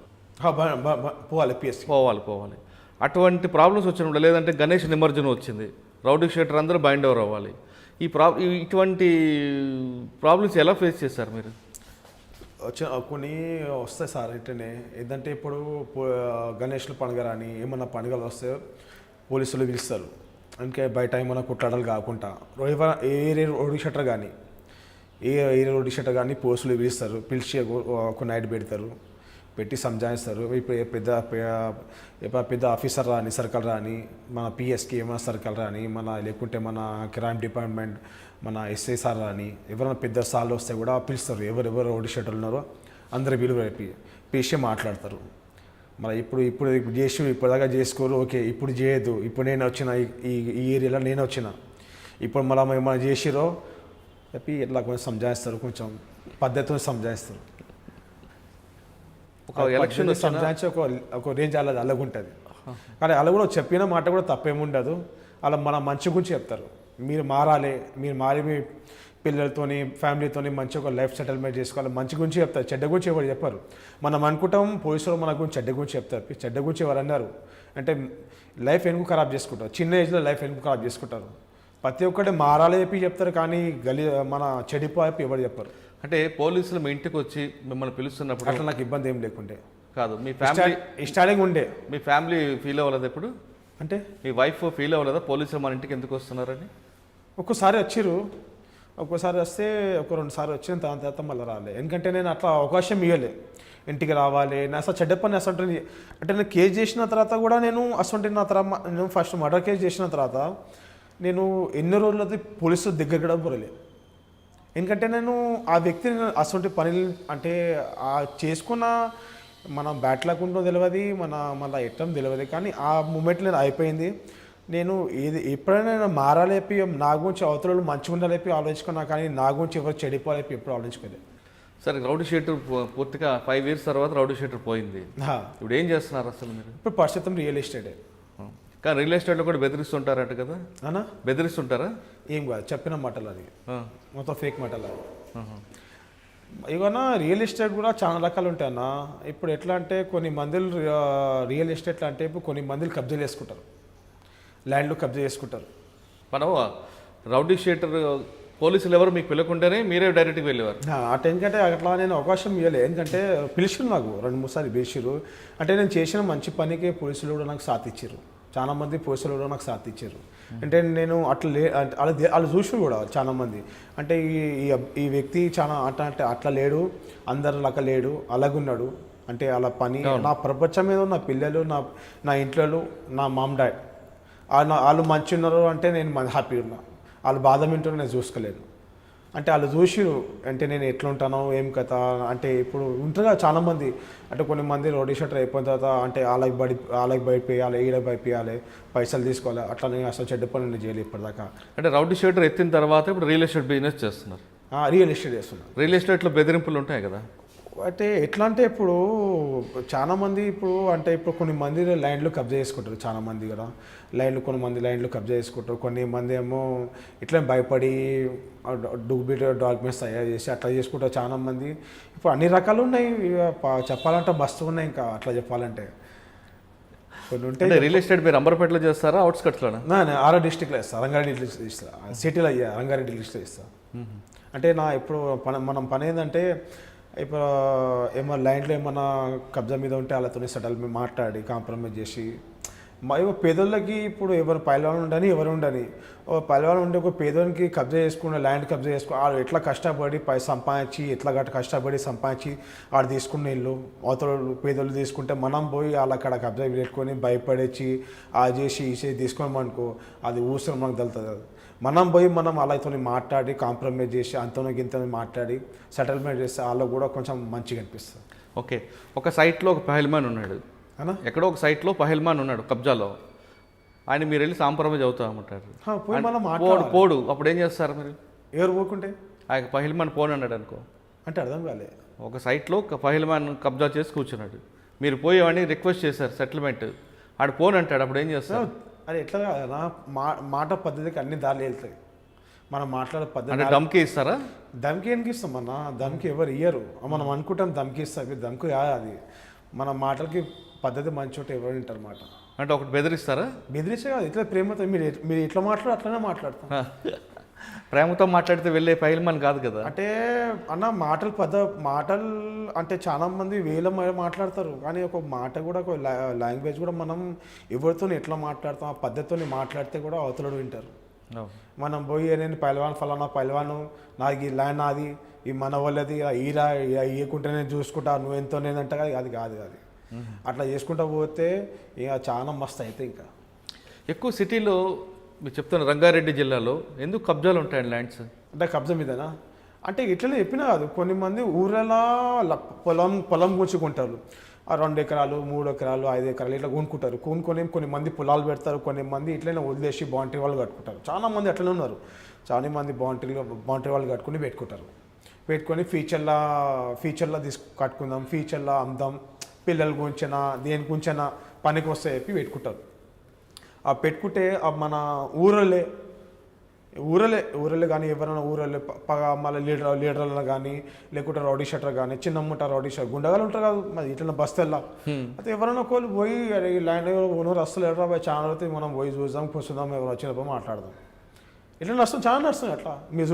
పోవాలి. అటువంటి ప్రాబ్లమ్స్ వచ్చినప్పుడు, లేదంటే గణేష్ నిమజ్జనం వచ్చింది, రౌడీ షీటర్ అందరూ బైండ్ ఓవర్ అవ్వాలి. ఇటువంటి ప్రాబ్లమ్స్ ఎలా ఫేస్ చేశారు మీరు? కొన్ని వస్తాయి సార్. ఇట్లనే ఏంటంటే ఇప్పుడు గణేష్ల పండుగ రాని ఏమన్నా పండుగలు వస్తే పోలీసులు పిలుస్తారు. అందుకే బయట ఏమన్నా కొట్లాడాలి కాకుండా ఏ రౌడీ షీటర్ కానీ రోడ్డు షట్టర్ కానీ పోస్టులు పిలుస్తారు. పిలిచి ఒక నైట్ పెట్టి సంజాయిస్తారు. ఇప్పుడు పెద్ద ఆఫీసర్ రాని, సర్కిల్ రాని, మన పిఎస్కి ఏమైనా సర్కిల్ రాని, లేకుంటే మన క్రైమ్ డిపార్ట్మెంట్ మన SI సార్ రాని, ఎవరైనా పెద్ద సార్లు వస్తే కూడా పిలుస్తారు. ఎవరెవరు రోడ్డు షట్టర్లు ఉన్నారో అందరు విలువ పిలిచి మాట్లాడతారు. మరి ఇప్పుడు ఇప్పటిదాకా చేసుకోరు, ఓకే ఇప్పుడు చేయొద్దు, ఇప్పుడు నేను వచ్చిన ఈ ఏరియాలో నేను వచ్చిన, ఇప్పుడు మళ్ళీ ఏమైనా చేసిరో చెప్పి ఇట్లా కొంచెం సంజాయిస్తారు, కొంచెం పద్ధతితో సంజాయిస్తారు. ఒక ఎలక్షన్ సంజాయించి ఒక రేంజ్ అలాగ ఉంటుంది. కానీ అలా కూడా చెప్పిన మాట కూడా తప్పేముండదు. అలా మన మంచి గురించి చెప్తారు, మీరు మారాలి, మీరు మారి మీ పిల్లలతోని ఫ్యామిలీతోని మంచి ఒక లైఫ్ సెటిల్మెంట్ చేసుకోవాలి, మంచి గురించి చెప్తారు, చెడ్డ గురించి ఎవరు చెప్పారు. మనం అనుకుంటాం పోలీసులు మన గురించి చెడ్డ గురించి చెప్తారు, చెడ్డ గురించి ఎవరు అన్నారు అంటే లైఫ్ ఎందుకు ఖరాబ్ చేసుకుంటారు, చిన్న ఏజ్లో లైఫ్ ఎందుకు ఖరాబ్ చేసుకుంటారు. ప్రతి ఒక్కటి మారాలి చెప్పి చెప్తారు, కానీ మన చెడిపోయి ఎవరు చెప్పారు. అంటే పోలీసులు మీ ఇంటికి వచ్చి మిమ్మల్ని పిలుస్తున్నప్పుడు అట్లా నాకు ఇబ్బంది ఏం లేకుండే కాదు, మీ ఫ్యామిలీ స్టార్టింగ్ ఉండే. మీ ఫ్యామిలీ ఫీల్ అవ్వలేదు ఎప్పుడు? అంటే మీ వైఫ్ ఫీల్ అవ్వలేదా పోలీసులు మన ఇంటికి ఎందుకు వస్తున్నారని? ఒక్కోసారి వచ్చిర్రు, ఒక్కోసారి వస్తే ఒక 2 సార్లు వచ్చిన దాని తర్వాత మళ్ళీ రాలే. ఎందుకంటే నేను అట్లా అవకాశం ఇవ్వలే, ఇంటికి రావాలి నేను అసలు చెడ్డ పని అసలు అంటే నేను కేసు చేసిన తర్వాత కూడా నేను అసలు నా తర్వాత నేను ఫస్ట్ మర్డర్ కేసు చేసిన తర్వాత నేను ఎన్ని రోజులది పోలీసు దగ్గర కూడా పోలే. ఎందుకంటే నేను ఆ వ్యక్తిని అసలు పని అంటే ఆ చేసుకున్న మనం బ్యాట్ లాక్కుంటూ తెలియదు, మళ్ళీ ఎట్టం తెలియదు, కానీ ఆ మూమెంట్లో నేను అయిపోయింది. నేను ఎప్పుడైనా నేను మారాలేపి నా గురించి అవతల మంచిగా ఉండాలేపి ఆలోచించుకున్నా, కానీ నా గురించి ఎవరు చెడిపోలేపి ఎప్పుడు ఆలోచించుకోలేదు. సరే, రౌడీ షీటర్ పూర్తిగా 5 years తర్వాత రౌడీ షీటర్ పోయింది. ఇప్పుడు ఏం చేస్తున్నారు అసలు మీరు? ఇప్పుడు ప్రస్తుతం రియల్ ఎస్టేటే. కానీ రియల్ ఎస్టేట్లో కూడా బెదిరిస్తుంటారట కదా? అన్నా బెదిరిస్తుంటారా? ఏం కాదు, చెప్పిన మాటలు అది మొత్తం ఫేక్ మాటలు. ఇవన్నా రియల్ ఎస్టేట్ కూడా చాలా రకాలు ఉంటాయి అన్న. ఇప్పుడు ఎట్లా అంటే కొన్ని మందిలు రియల్ ఎస్టేట్లో అంటే ఇప్పుడు కొన్ని మందిలు కబ్జాలు చేసుకుంటారు, ల్యాండ్లు కబ్జా చేసుకుంటారు. మనం రౌడీ షీటర్ పోలీసులు ఎవరు మీకు పిలకుంటేనే మీరే డైరెక్ట్గా వెళ్ళేవారు? ఎందుకంటే అట్లా నేను అవకాశం ఇవ్వలేదు. ఎందుకంటే పిలిచిరు నాకు 2-3 సార్లు పిలిచిరు. అంటే నేను చేసిన మంచి పనికి పోలీసులు కూడా నాకు సాత్ ఇచ్చారు, చాలా మంది పోలీసులు కూడా నాకు సాత్ ఇచ్చారు. అంటే నేను అట్లా వాళ్ళు చూసి కూడా చాలా మంది అంటే ఈ వ్యక్తి చాలా అంటే అట్లా లేడు, అందరు లాగా లేడు, అలాగున్నాడు అంటే అలా పని నా ప్రపంచం మీద నా పిల్లలు నా ఇంట్లో నా మామ్ డాడ్ వాళ్ళు మంచి ఉన్నారు అంటే నేను హ్యాపీ ఉన్నా, వాళ్ళు బాధ వింటూ నేను చూసుకోలేను. అంటే వాళ్ళు చూసిరు అంటే నేను ఎట్లా ఉంటానో ఏం కథ అంటే ఇప్పుడు ఉంటారు చాలామంది. అంటే కొన్ని మంది రౌడీ షీటర్ అయిపోయిన తర్వాత అంటే వాళ్ళకి భయపేయాలి, ఈడ భయపేయాలి, పైసలు తీసుకోవాలి, అట్లా నేను అసలు చెడ్డ పని నేను చేయలేదు ఇప్పటిదాకా. అంటే రౌడీ షీటర్ ఎత్తిన తర్వాత ఇప్పుడు రియల్ ఎస్టేట్ బిజినెస్ చేస్తున్నారు? రియల్ ఎస్టేట్ చేస్తున్నారు. రియల్ ఎస్టేట్లో బెదిరింపులు ఉంటాయి కదా? అంటే ఎట్లా అంటే ఇప్పుడు చాలామంది ఇప్పుడు కొన్ని మంది ల్యాండ్లు కబ్జా చేసుకుంటారు, చాలామంది కదా కొన్ని మంది ల్యాండ్లు కబ్జా చేసుకుంటారు. కొన్ని మంది ఏమో ఇట్లా భయపడి డూప్లికేట్ డాక్యుమెంట్స్ తయారు చేసి అట్లా చేసుకుంటారు చాలామంది. ఇప్పుడు అన్ని రకాలు ఉన్నాయి, చెప్పాలంటే మస్తు ఉన్నాయి. ఇంకా అట్లా చెప్పాలంటే కొన్ని ఉంటాయి. రియల్ ఎస్టేట్ మీరు అంబర్పేటలో చేస్తారా అవుట్స్కట్స్లోనా? ఆరో డిస్ట్రిక్ట్లో ఇస్తాను, రంగారెడ్డి డిస్ట్రిక్ట్ ఇస్తాను, సిటీలో రంగారెడ్డి డిస్ట్రిక్ట్లో ఇస్తాను. అంటే ఇప్పుడు మనం పని ఏంటంటే ఇప్పుడు ఏమన్నా ల్యాండ్లో ఏమన్నా కబ్జా మీద ఉంటే వాళ్ళతో సెటిల్మెంట్ మాట్లాడి కాంప్రమైజ్ చేసి పేదోళ్ళకి ఇప్పుడు ఎవరు పైలవాళ్ళు ఉండని ఎవరు ఉండని పైలవాళ్ళు ఉండే ఒక పేదోనికి కబ్జా చేసుకున్న ల్యాండ్ కబ్జా చేసుకుని వాళ్ళు ఎట్లా కష్టపడి సంపాదించి ఎట్లా కష్టపడి సంపాదించి వాళ్ళు తీసుకున్న ఇల్లు అవతల పేదోళ్ళు తీసుకుంటే మనం పోయి వాళ్ళు అక్కడ కబ్జా పెట్టుకొని భయపడేసి ఆ చేసి ఈ తీసుకోమనుకో అది ఊసరం మనకు తెలుస్తుంది కదా. మనం పోయి వాళ్ళతో మాట్లాడి కాంప్రమైజ్ చేసి అంతనో గింతనో మాట్లాడి సెటిల్మెంట్ చేస్తే వాళ్ళకు కూడా కొంచెం మంచిగా అనిపిస్తుంది. ఓకే, ఒక సైట్లో ఒక పహల్మాన్ ఉన్నాడు అన్నా, ఎక్కడో ఒక సైట్లో పహల్మాన్ ఉన్నాడు కబ్జాలో, ఆయన మీరు వెళ్ళి కాంప్రమైజ్ అవుతామంటారు, పోడు, అప్పుడు ఏం చేస్తారు మీరు? ఎవరు పోకుంటే ఆయన పహల్మాన్ పోను అన్నాడు అనుకో, అంటే అర్థం కాలే. ఒక సైట్లో పహల్మాన్ కబ్జా చేసి కూర్చున్నాడు, మీరు పోయి వాడిని రిక్వెస్ట్ చేశారు సెటిల్మెంట్, ఆడు పోను అంటాడు, అప్పుడు ఏం చేస్తారు? అది ఎట్లా కాదన్నా, మాట పద్ధతికి అన్ని దారులు వెళ్తాయి. మనం మాట్లాడే పద్ధతి అంటే ధమ్కి ఇస్తారా? ధమ్కి ఎందుకు ఇస్తామన్నా, ధమ్కి ఎవరు ఇయ్యరు. మనం అనుకుంటాం ధమ్కి ఇస్తాం, ధమ్కి కాదు అది. మన మాటలకి పద్ధతి మంచి ఉంటే ఎవరు వింటారు మాట. అంటే ఒకటి బెదిరిస్తారా? బెదిరించే కాదు, ఇట్లా ప్రేమతో మీరు ఇట్లా మాట్లాడు అట్లనే మాట్లాడతాం. ప్రేమతో మాట్లాడితే వెళ్ళే పహల్మాన్ కాదు కదా. అంటే అన్న మాటలు అంటే చాలా మంది వేల మాట్లాడతారు, కానీ ఒక మాట కూడా ఒక లాంగ్వేజ్ కూడా మనం ఎవరితో ఎట్లా మాట్లాడతాం ఆ పద్ధతితో మాట్లాడితే కూడా అవతలడు వింటారు. మనం పోయి నేను ఫలానా పైల్వాను నాది ఈ ల్యాండ్ నాది ఈ మన వాళ్ళది ఈరా ఇవ్వకుంటే నేను చూసుకుంటా నువ్వు ఎంతో నేనంట అది కాదు. అది అట్లా చేసుకుంటా పోతే ఇక చాలా మస్తు అయితే ఇంకా ఎక్కువ సిటీలో మీరు చెప్తున్న రంగారెడ్డి జిల్లాలో ఎందుకు కబ్జాలు ఉంటాయండి ల్యాండ్స్? అంటే కబ్జా మీదనా అంటే ఇట్లనే చెప్పినా కాదు, కొన్ని మంది ఊర్లలో పొలం గుంచుకుంటారు, ఆ 2 ఎకరాలు 3 ఎకరాలు 5 ఎకరాలు ఇట్లా కొనుక్కుంటారు. కొనుక్కొని కొన్ని మంది పొలాలు పెడతారు, కొన్ని మంది ఇట్లనే వదిలేసి బాంటరీ వాళ్ళు కట్టుకుంటారు. చాలా మంది అట్లనే ఉన్నారు. చాలా మంది బాంటరీ వాళ్ళు కట్టుకుని పెట్టుకొని ఫ్యూచర్లో కట్టుకుందాం, ఫ్యూచర్లో అమ్ముదాం, పిల్లల గురించైనా దేని గురించైనా పనికి వస్తే చెప్పి పెట్టుకుంటారు. ఆ పెట్టుకుంటే మన ఊరలే కానీ ఎవరైనా ఊరలే మళ్ళీ లీడర్లను కానీ లేకుంటే రౌడీ షట్టర్ కానీ చిన్న ముట్ట రౌడీ షట్టర్ గుండగాలు ఉంటారు కాదు మరి ఇట్లా బస్తెల్లా అయితే ఎవరైనా కోళ్ళు పోయి ఈ ల్యాండ్ ఓనర్ అసలు ఎడరా పోయి చాలా అయితే మనం పోయి చూద్దాం కూర్చుందాం ఎవరు వచ్చినప్పుడు మాట్లాడదాం. ఇట్లా నడుస్తుంది, చాలా నడుస్తుంది. అట్లా మీరు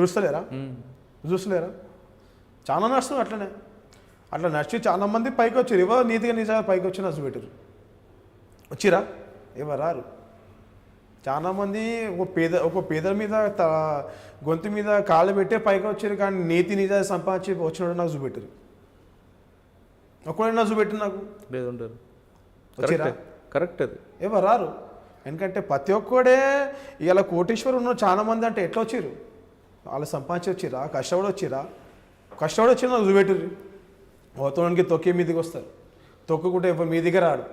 చూస్తలేరా? చాలా నడుస్తుంది అట్లనే. అట్లా నడిచి చాలా మంది పైకి వచ్చారు. ఎవరు నీతిగా నిజంగా పైకి వచ్చి నచ్చు పెట్టారు. వచ్చిరా? ఎవరు రారు. చాలామంది ఒక పేద మీద గొంతు మీద కాళ్ళు పెట్టే పైకి వచ్చారు, కానీ నీతి నిజాలు సంపాదించి వచ్చినట్టు నాకు చూపెట్టారు. ఒకవేళ నాకు చూపెట్టారు నాకు లేదుంటారు. వచ్చిరా? కరెక్ట్. అది ఎవరు రారు. ఎందుకంటే ప్రతి ఒక్కడే ఇలా కోటీశ్వరు ఉన్న చాలా మంది అంటే ఎట్లా వచ్చారు? వాళ్ళు సంపాదించి వచ్చిరా? కష్టపడి వచ్చిన నాకు చూపెట్టారు. అవతలకి తొక్కే మీదికి వస్తారు. తొక్కుకుంటే ఎవరు మీ దగ్గర రాడు.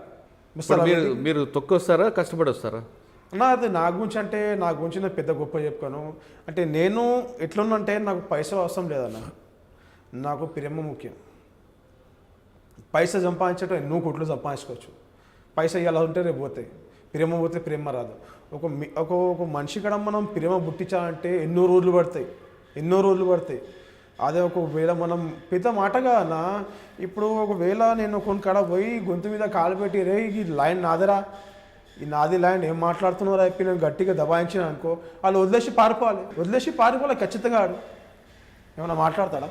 మీరు తొక్కి వస్తారా, కష్టపడి వస్తారా? అది నా గురించి అంటే నా గురించి నేను పెద్ద గొప్ప చెప్పుకోను. అంటే నేను ఎట్లున్నంటే నాకు పైసలు అవసరం లేదన్న, నాకు ప్రేమ ముఖ్యం. పైసా సంపాదించడం ఎన్నో కోట్లు సంపాదించుకోవచ్చు. పైసా ఇలా ఉంటే రేపు పోతాయి, ప్రేమ పోతే ప్రేమ రాదు. ఒక మనిషి కూడా మనం ప్రేమ పుట్టించాలంటే ఎన్నో రోజులు పడతాయి. అదే ఒకవేళ మనం పెద్ద మాటగా అన్న, ఇప్పుడు ఒకవేళ నేను కొన్ని కాడ పోయి గొంతు మీద కాలు పెట్టి రే ఈ లైన్ నాదరా, ఈ నాది లైన్ ఏం మాట్లాడుతున్నారో అయిపోయి నేను గట్టిగా దబాయించిన అనుకో, వాళ్ళు వదిలేసి పారిపోవాలి ఖచ్చితంగా. ఆడు ఏమైనా మాట్లాడతాడా?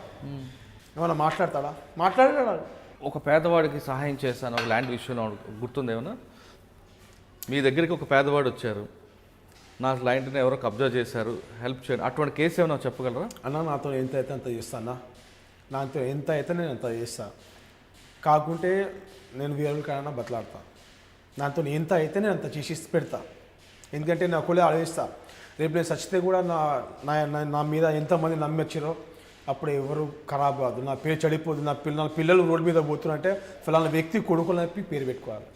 మాట్లాడాడు. ఒక పేదవాడికి సహాయం చేస్తాను ఒక ల్యాండ్ విషయంలో గుర్తుంది ఏమన్నా? మీ దగ్గరికి ఒక పేదవాడు వచ్చారు, నా ల్యాండ్ని ఎవరో కబ్జా చేశారు, హెల్ప్ చేయండి, అటువంటి కేసు ఏమైనా చెప్పగలరా? అన్న నాతో ఎంత అయితే అంత చేస్తానా, నాతో ఎంత అయితే నేను అంత చేస్తాను. కాకుంటే నేను వేరే కాడన్నా బతలాడతా. నాతో ఎంత అయితే నేను అంత చేసి పెడతా. ఎందుకంటే నా కొలే ఆలోచిస్తా, రేపు నేను చచ్చితే కూడా నా మీద ఎంతమంది నమ్మొచ్చారో అప్పుడు ఎవరు ఖరాబ్ కాదు, నా పేరు చెడిపోదు. నా పిల్లలు రోడ్డు మీద పోతున్నంటే ఫలానా వ్యక్తి కొడుకులు చెప్పి పేరు పెట్టుకోవాలి.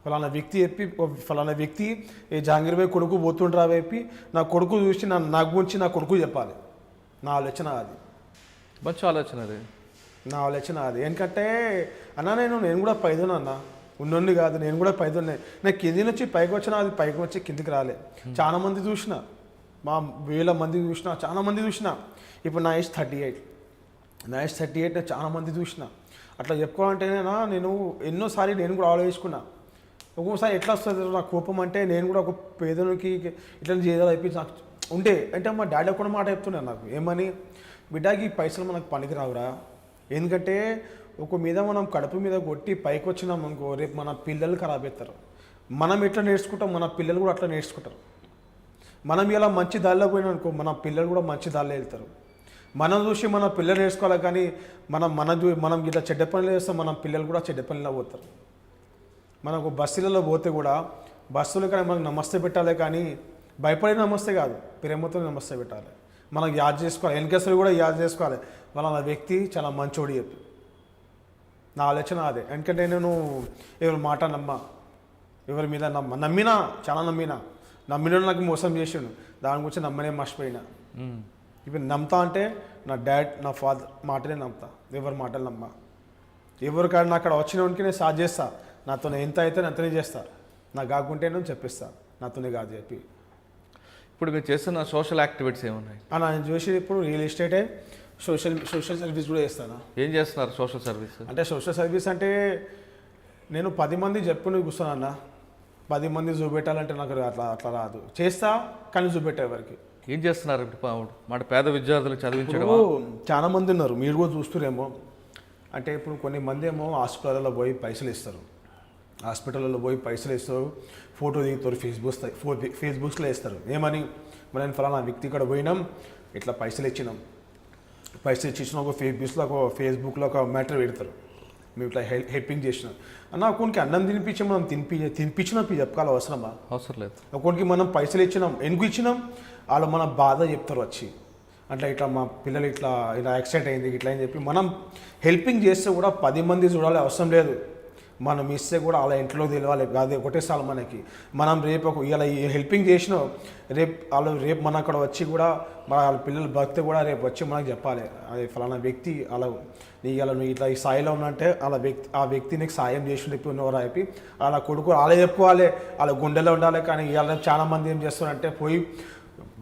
ఫలానా వ్యక్తి ఏ జహాంగీర్ భాయ్ కొడుకు పోతుండ్రా చెప్పి నా కొడుకు చూసి నా గురించి నా కొడుకు చెప్పాలి. నా ఆలోచన అది. మంచి ఆలోచన అది. నా ఆలోచన అది. ఎందుకంటే అన్న నేను కూడా పైదోనా అన్న, ఉన్నోండి కాదు, నేను కూడా పైదోనే. నేను కింది నుంచి పైకి వచ్చినా, అది పైకి వచ్చి కిందికి రాలే. చాలా మంది చూసిన, మా వేల మంది చూసిన, చాలా మంది చూసిన. ఇప్పుడు నా ఏజ్ 38. నేను చాలా మంది చూసిన. అట్లా చెప్పుకోవాలంటేనేనా నేను ఎన్నోసారి నేను కూడా ఆలోచించుకున్నా. ఒక్కొక్కసారి ఎట్లా వస్తుంది నా కోపం అంటే, నేను కూడా ఒక పేదనికి ఇట్లా చేయాలి అయిపోయి నాకు ఉంటే అంటే మా డాడీ కూడా మాట చెప్తున్నాను నాకు, ఏమని, బిడ్డకి పైసలు మనకు పనికి రావురా. ఎందుకంటే ఒక మీద మనం కడుపు మీద కొట్టి పైకి వచ్చినాం అనుకో, రేపు మన పిల్లలు ఖరాబ్ అవుతారు. మనం ఎట్లా నేర్చుకుంటాం, మన పిల్లలు కూడా అట్లా నేర్చుకుంటారు. మనం ఇలా మంచి దారిలో పోయినా అనుకో, మన పిల్లలు కూడా మంచి దారిలో వెళ్తారు. మనం చూసి మన పిల్లలు నేర్చుకోవాలి, కానీ మనం ఇట్లా చెడ్డ పనులు చేస్తాం, మన పిల్లలు కూడా చెడ్డ పనుల్లో పోతారు. మనకు బస్సులలో పోతే కూడా బస్సులు కానీ మనకు నమస్తే పెట్టాలి, కానీ భయపడే నమస్తే కాదు, ప్రేమతో నమస్తే పెట్టాలి. మనకు యాద్ చేసుకోవాలి, వెనకసలు కూడా యాద్ చేసుకోవాలి. వాళ్ళ వ్యక్తి చాలా మంచోడి చెప్పి నా ఆలోచన అదే. ఎందుకంటే నేను ఎవరి మాట ఎవరి మీద చాలా నమ్మిన నాకు మోసం చేసాడు, దాని గురించి నమ్మనే మర్చిపోయినా. ఇప్పుడు నమ్ముతా అంటే నా డాడ్ నా ఫాదర్ మాటనే నమ్ముతా, ఎవరి మాటలు నమ్మా. ఎవరికాడ నా అక్కడ వచ్చినోనికి నేను సాధ్ చేస్తా, నాతో ఎంత అయితే అంతనే చేస్తా, నాకు కాకుంటే నేను చెప్పిస్తా, నాతోనే కాదు చెప్పి. ఇప్పుడు మీరు చేస్తున్న సోషల్ యాక్టివిటీస్ ఏమున్నాయి? నేను చూసి ఇప్పుడు రియల్ ఎస్టేటే, సోషల్ సర్వీస్ కూడా చేస్తాను. ఏం చేస్తున్నారు సోషల్ సర్వీస్ అంటే? సోషల్ సర్వీస్ అంటే నేను 10 మంది చెప్పుకుని కూర్చున్నా. 10 మంది చూపెట్టాలంటే నాకు అట్లా రాదు. చేస్తా కానీ చూపెట్టే ఎవరికి. ఏం చేస్తున్నారు మాట? పేద విద్యార్థులు చదివించడం చాలా మంది ఉన్నారు, మీరు కూడా చూస్తురేమో. అంటే ఇప్పుడు కొన్ని మంది ఏమో హాస్పిటల్లో పోయి పైసలు ఇస్తారు, ఫోటో దిగుతారు, ఫేస్బుక్స్లో వేస్తారు. ఏమని, మనం ఫలానా వ్యక్తి ఇక్కడ పోయినాం, ఇట్లా పైసలు ఇచ్చినాం ఒక ఫేస్బుక్లో ఒక మ్యాటర్ పెడతారు, మేము ఇట్లా హెల్పింగ్ చేసినాం అన్న. ఒకరికి అన్నం తినిపించి మనం తినిపించినప్పుడు చెప్పాలి అవసరం లేదు. ఒకరికి మనం పైసలు ఇచ్చినాం, ఎందుకు ఇచ్చినాం, వాళ్ళు మన బాధ చెప్తారు వచ్చి. అట్లా ఇట్లా మా పిల్లలు ఇట్లా ఇలా యాక్సిడెంట్ అయింది ఇట్లా అని చెప్పి మనం హెల్పింగ్ చేస్తే కూడా 10 మంది చూడాలి అవసరం లేదు. మనం ఇస్తే కూడా అలా ఇంట్లో తెలియాలి, అదే ఒకటేసారి మనకి. మనం రేపు ఇలా ఈ హెల్పింగ్ చేసిన రేపు మన అక్కడ వచ్చి కూడా మన వాళ్ళ పిల్లలు బతికితే కూడా రేపు వచ్చి మనకు చెప్పాలి, అదే ఫలానా వ్యక్తి అలా నువ్వు ఇట్లా ఈ స్థాయిలో ఉన్నంటే ఆ వ్యక్తి నీకు సాయం చేసి చెప్పి ఉన్నవారు అయిపోయి అలా కొడుకు అలా చెప్పుకోవాలి, అలా గుండెలో ఉండాలి. కానీ ఇవాళ చాలా మంది ఏం చేస్తారంటే పోయి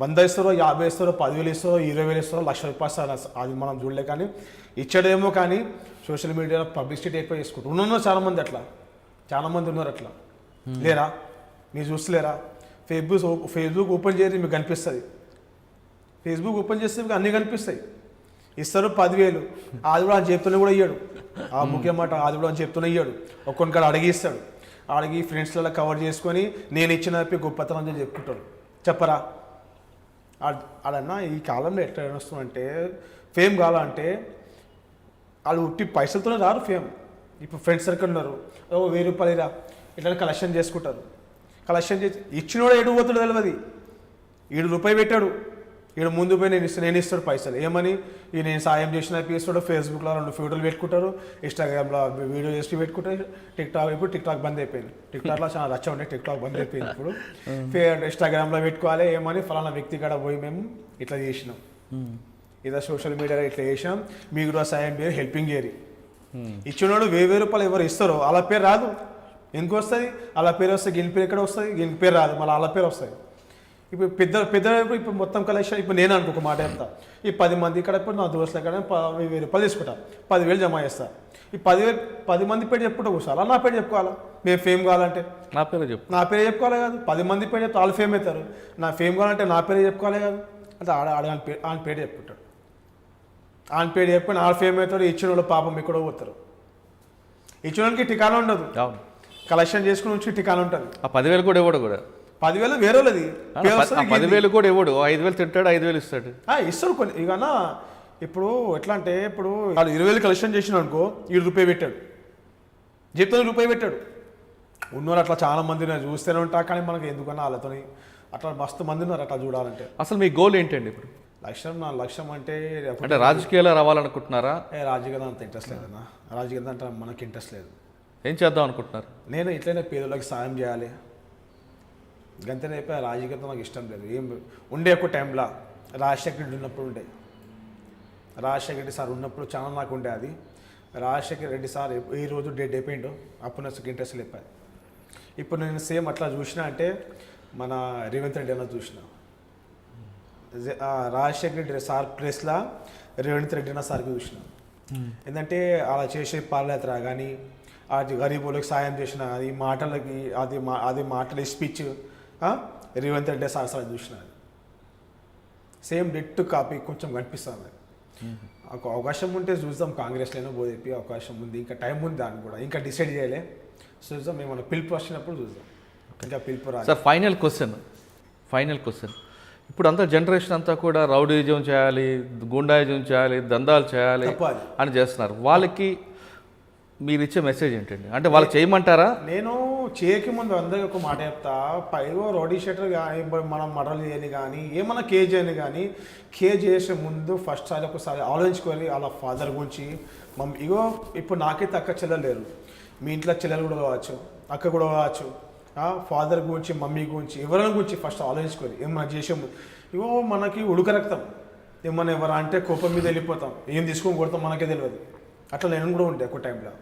100 ఇస్తారో 50 ఇస్తారో 10,000 ఇస్తారో 20,000 ఇస్తారో ₹1,00,000 ఇస్తారు. అది మనం చూడలే, కానీ ఇచ్చాడేమో. కానీ సోషల్ మీడియాలో పబ్లిసిటీ ఎక్కువ చేసుకుంటారు. ఉన్నారు చాలామంది ఉన్నారు అట్లా. లేరా మీరు చూస్తలేరా? ఫేస్బుక్ ఓపెన్ చేయరు మీకు కనిపిస్తుంది. ఫేస్బుక్ ఓపెన్ చేస్తే మీకు అన్నీ కనిపిస్తాయి. ఇస్తారు 10,000, అది కూడా చెప్తూనే కూడా ఇయ్యాడు. ఆ ముఖ్యమాట అది కూడా చెప్తూనే ఇయ్యాడు. ఒక్కొక్కరు అడిగిస్తాడు. అడిగి ఫ్రెండ్స్లలో కవర్ చేసుకొని నేను ఇచ్చిన గొప్పతనం అని చెప్పుకుంటాడు. చెప్పరా? అదన్నా ఈ కాలంలో ఎట్లా వస్తుందంటే ఫేమ్ కావాలంటే వాళ్ళు ఉట్టి పైసలతోనే రారు ఫేమ్. ఇప్పుడు ఫ్రెండ్స్ సర్కిల్ ఉన్నారు, ₹1000 రా ఇట్లా కలెక్షన్ చేసుకుంటారు. కలెక్షన్ చేసి ఇచ్చినోడు ఎటు పోతాడు తెలియదు. ₹1 పెట్టాడు, ముందు పోయి నేను ఇస్తాడు పైసలు. ఏమని ఈ నేను సాయం చేసిన ఇస్తాడు. ఫేస్బుక్లో 2 ఫోటోలు పెట్టుకుంటారు, ఇన్స్టాగ్రామ్లో వీడియో చేసి పెట్టుకుంటారు. ఇప్పుడు టిక్టాక్ బంద్ అయిపోయింది. టిక్టాక్లో చాలా రచ్చ ఉండే, టిక్టాక్ బంద్ అయిపోయింది. ఇప్పుడు ఇన్స్టాగ్రామ్లో పెట్టుకోవాలి. ఏమని ఫలానా వ్యక్తి కాడ పోయి మేము ఇట్లా చేసినాం, ఇదే సోషల్ మీడియాలో ఇట్లా చేసినాం, మీకు కూడా సాయం పేరు హెల్పింగ్ ఏరి. ఇచ్చినోడు ₹1000 ఎవరు ఇస్తారో అలా పేరు రాదు. ఎందుకు వస్తుంది? అలా పేరు వస్తే గిన్ పేరు ఎక్కడ వస్తుంది? గిన్ పేరు రాదు, మళ్ళీ అలా పేరు వస్తుంది. ఇప్పుడు పెద్ద ఇప్పుడు మొత్తం కలెక్షన్ ఇప్పుడు నేను అనుకో ఒక మాట చెప్తా, ఈ 10 మంది ఇక్కడ ఇప్పుడు నా దోస్తులు ఎక్కడ ₹1000 తీసుకుంటా, 10,000 జమ చేస్తా. ఈ 10 మంది పేరు చెప్పుకుంటా కూర్చోాలా, నా పేరు చెప్పుకోవాలా? మేము ఫేమ్ కావాలంటే నా పేరు చెప్పుకోవాలి కాదు. 10 మంది పేరు చెప్తే వాళ్ళు ఫేమ్ అవుతారు. నా ఫేమ్ కావాలంటే నా పేరు చెప్పుకోవాలి కాదు. అంటే ఆయన పేరు చెప్పుకుంటాడు. ఆయన పేరు చెప్పుకొని ఆడ ఫేమ్ అవుతాడు. ఇచ్చిన వాళ్ళు పాపం ఎక్కడో పోతారు. ఇచ్చిన వాళ్ళకి టికానా ఉండదు, కలెక్షన్ చేసుకుని వచ్చి టికానా ఉంటుంది. ఆ 10,000 కూడా ఇవ్వడు కూడా. 10,000 వేరేది 10,000 కూడా ఇవ్వడు. 5,000 తింటాడు, 5,000 ఇస్తాడు. ఇస్తాడు కొన్ని. ఇక ఇప్పుడు ఎట్లా అంటే ఇప్పుడు వాళ్ళు 20,000 కలెక్షన్ చేసిన అనుకో, ₹1 పెట్టాడు, చెప్తాను ₹1 పెట్టాడు. ఉన్నవారు అట్లా చాలా మంది చూస్తూనే ఉంటా. కానీ మనకి ఎందుకన్నా వాళ్ళతోని అట్లా మస్తు మంది ఉన్నారు అట్లా చూడాలంటే. అసలు మీ గోల్ ఏంటండి ఇప్పుడు? నా లక్ష్యం అంటే రాజకీయాల్లో రావాలనుకుంటున్నారా? రాజకీయం అంత ఇంట్రెస్ట్ లేదన్నా. రాజకీయం అంటే మనకి ఇంట్రెస్ట్ లేదు. ఏం చేద్దాం అనుకుంటున్నారు? నేను ఇట్లనే పేదలకు సాయం చేయాలి, గంతనే అయిపోయి రాజకీయంతో నాకు ఇష్టం లేదు. ఏం ఉండే ఒక టైంలో రాజశేఖర రెడ్డి ఉన్నప్పుడు ఉండే, రాజశేఖర రెడ్డి సార్ ఉన్నప్పుడు చాలా నాకు ఉండే. అది రాజశేఖర రెడ్డి సార్ ఏ రోజు డేట్ అయిపోయిండో అప్పుడు నాకు ఇంట్రెస్ట్ లేపాయి. ఇప్పుడు నేను సేమ్ అట్లా చూసినా అంటే మన రేవంత్ రెడ్డి అన్న చూసిన, రాజశేఖర రెడ్డి సార్ ప్లేస్లో రేవంత్ రెడ్డి అన్న సార్కి చూసిన. ఏంటంటే అలా చేసే పాదయాత్ర కానీ, అది గరీబులకు సాయం చేసిన అది మాటలకి అది మాటల స్పీచ్ రేవంత్ రెడ్డి సార్ చూసిన. సేమ్ డెట్ కాపీ కొంచెం కనిపిస్తుంది. ఒక అవకాశం ఉంటే చూద్దాం, కాంగ్రెస్లోనే పోదేపి అవకాశం ఉంది. ఇంకా టైం ఉంది, దాన్ని కూడా ఇంకా డిసైడ్ చేయలే. చూద్దాం, ఏమన్నా పిలుపు వచ్చినప్పుడు చూద్దాం. ఇంకా పిలుపు రా. సార్ ఫైనల్ క్వశ్చన్ ఇప్పుడు అంతా జనరేషన్ అంతా కూడా రౌడీజం చేయాలి, గుండాయిజం చేయాలి, దందాలు చేయాలి అని చేస్తున్నారు. వాళ్ళకి మీరు ఇచ్చే మెసేజ్ ఏంటండి? అంటే వాళ్ళు చేయమంటారా? నేను చేయక ముందు అందరికీ ఒక మాట చెప్తా. పైగా రౌడీ షీటర్ కానీ మనం మర్డర్లు చేయని కానీ ఏమన్నా కేజ్ చేయని కానీ కేజ్ చేసే ముందు ఫస్ట్ ఒకసారి ఆలోచించుకొని వాళ్ళ ఫాదర్ గురించి ఇగో ఇప్పుడు నాకైతే అక్క చెల్లెలు లేరు, మీ ఇంట్లో చెల్లెలు కూడా కావచ్చు, అక్క కూడా కావచ్చు. ఫాదర్ గురించి మమ్మీ గురించి ఎవరైనా గురించి ఫస్ట్ ఆలోచించుకొని ఏమన్నా చేసే ముందు ఇగో మనకి ఉడుక రక్తం ఏమన్నా ఎవరా అంటే కోపం మీద వెళ్ళిపోతాం, ఏం తీసుకొని కొడతాం మనకే తెలియదు. అట్లా నేను కూడా ఉండే ఒక టైంలో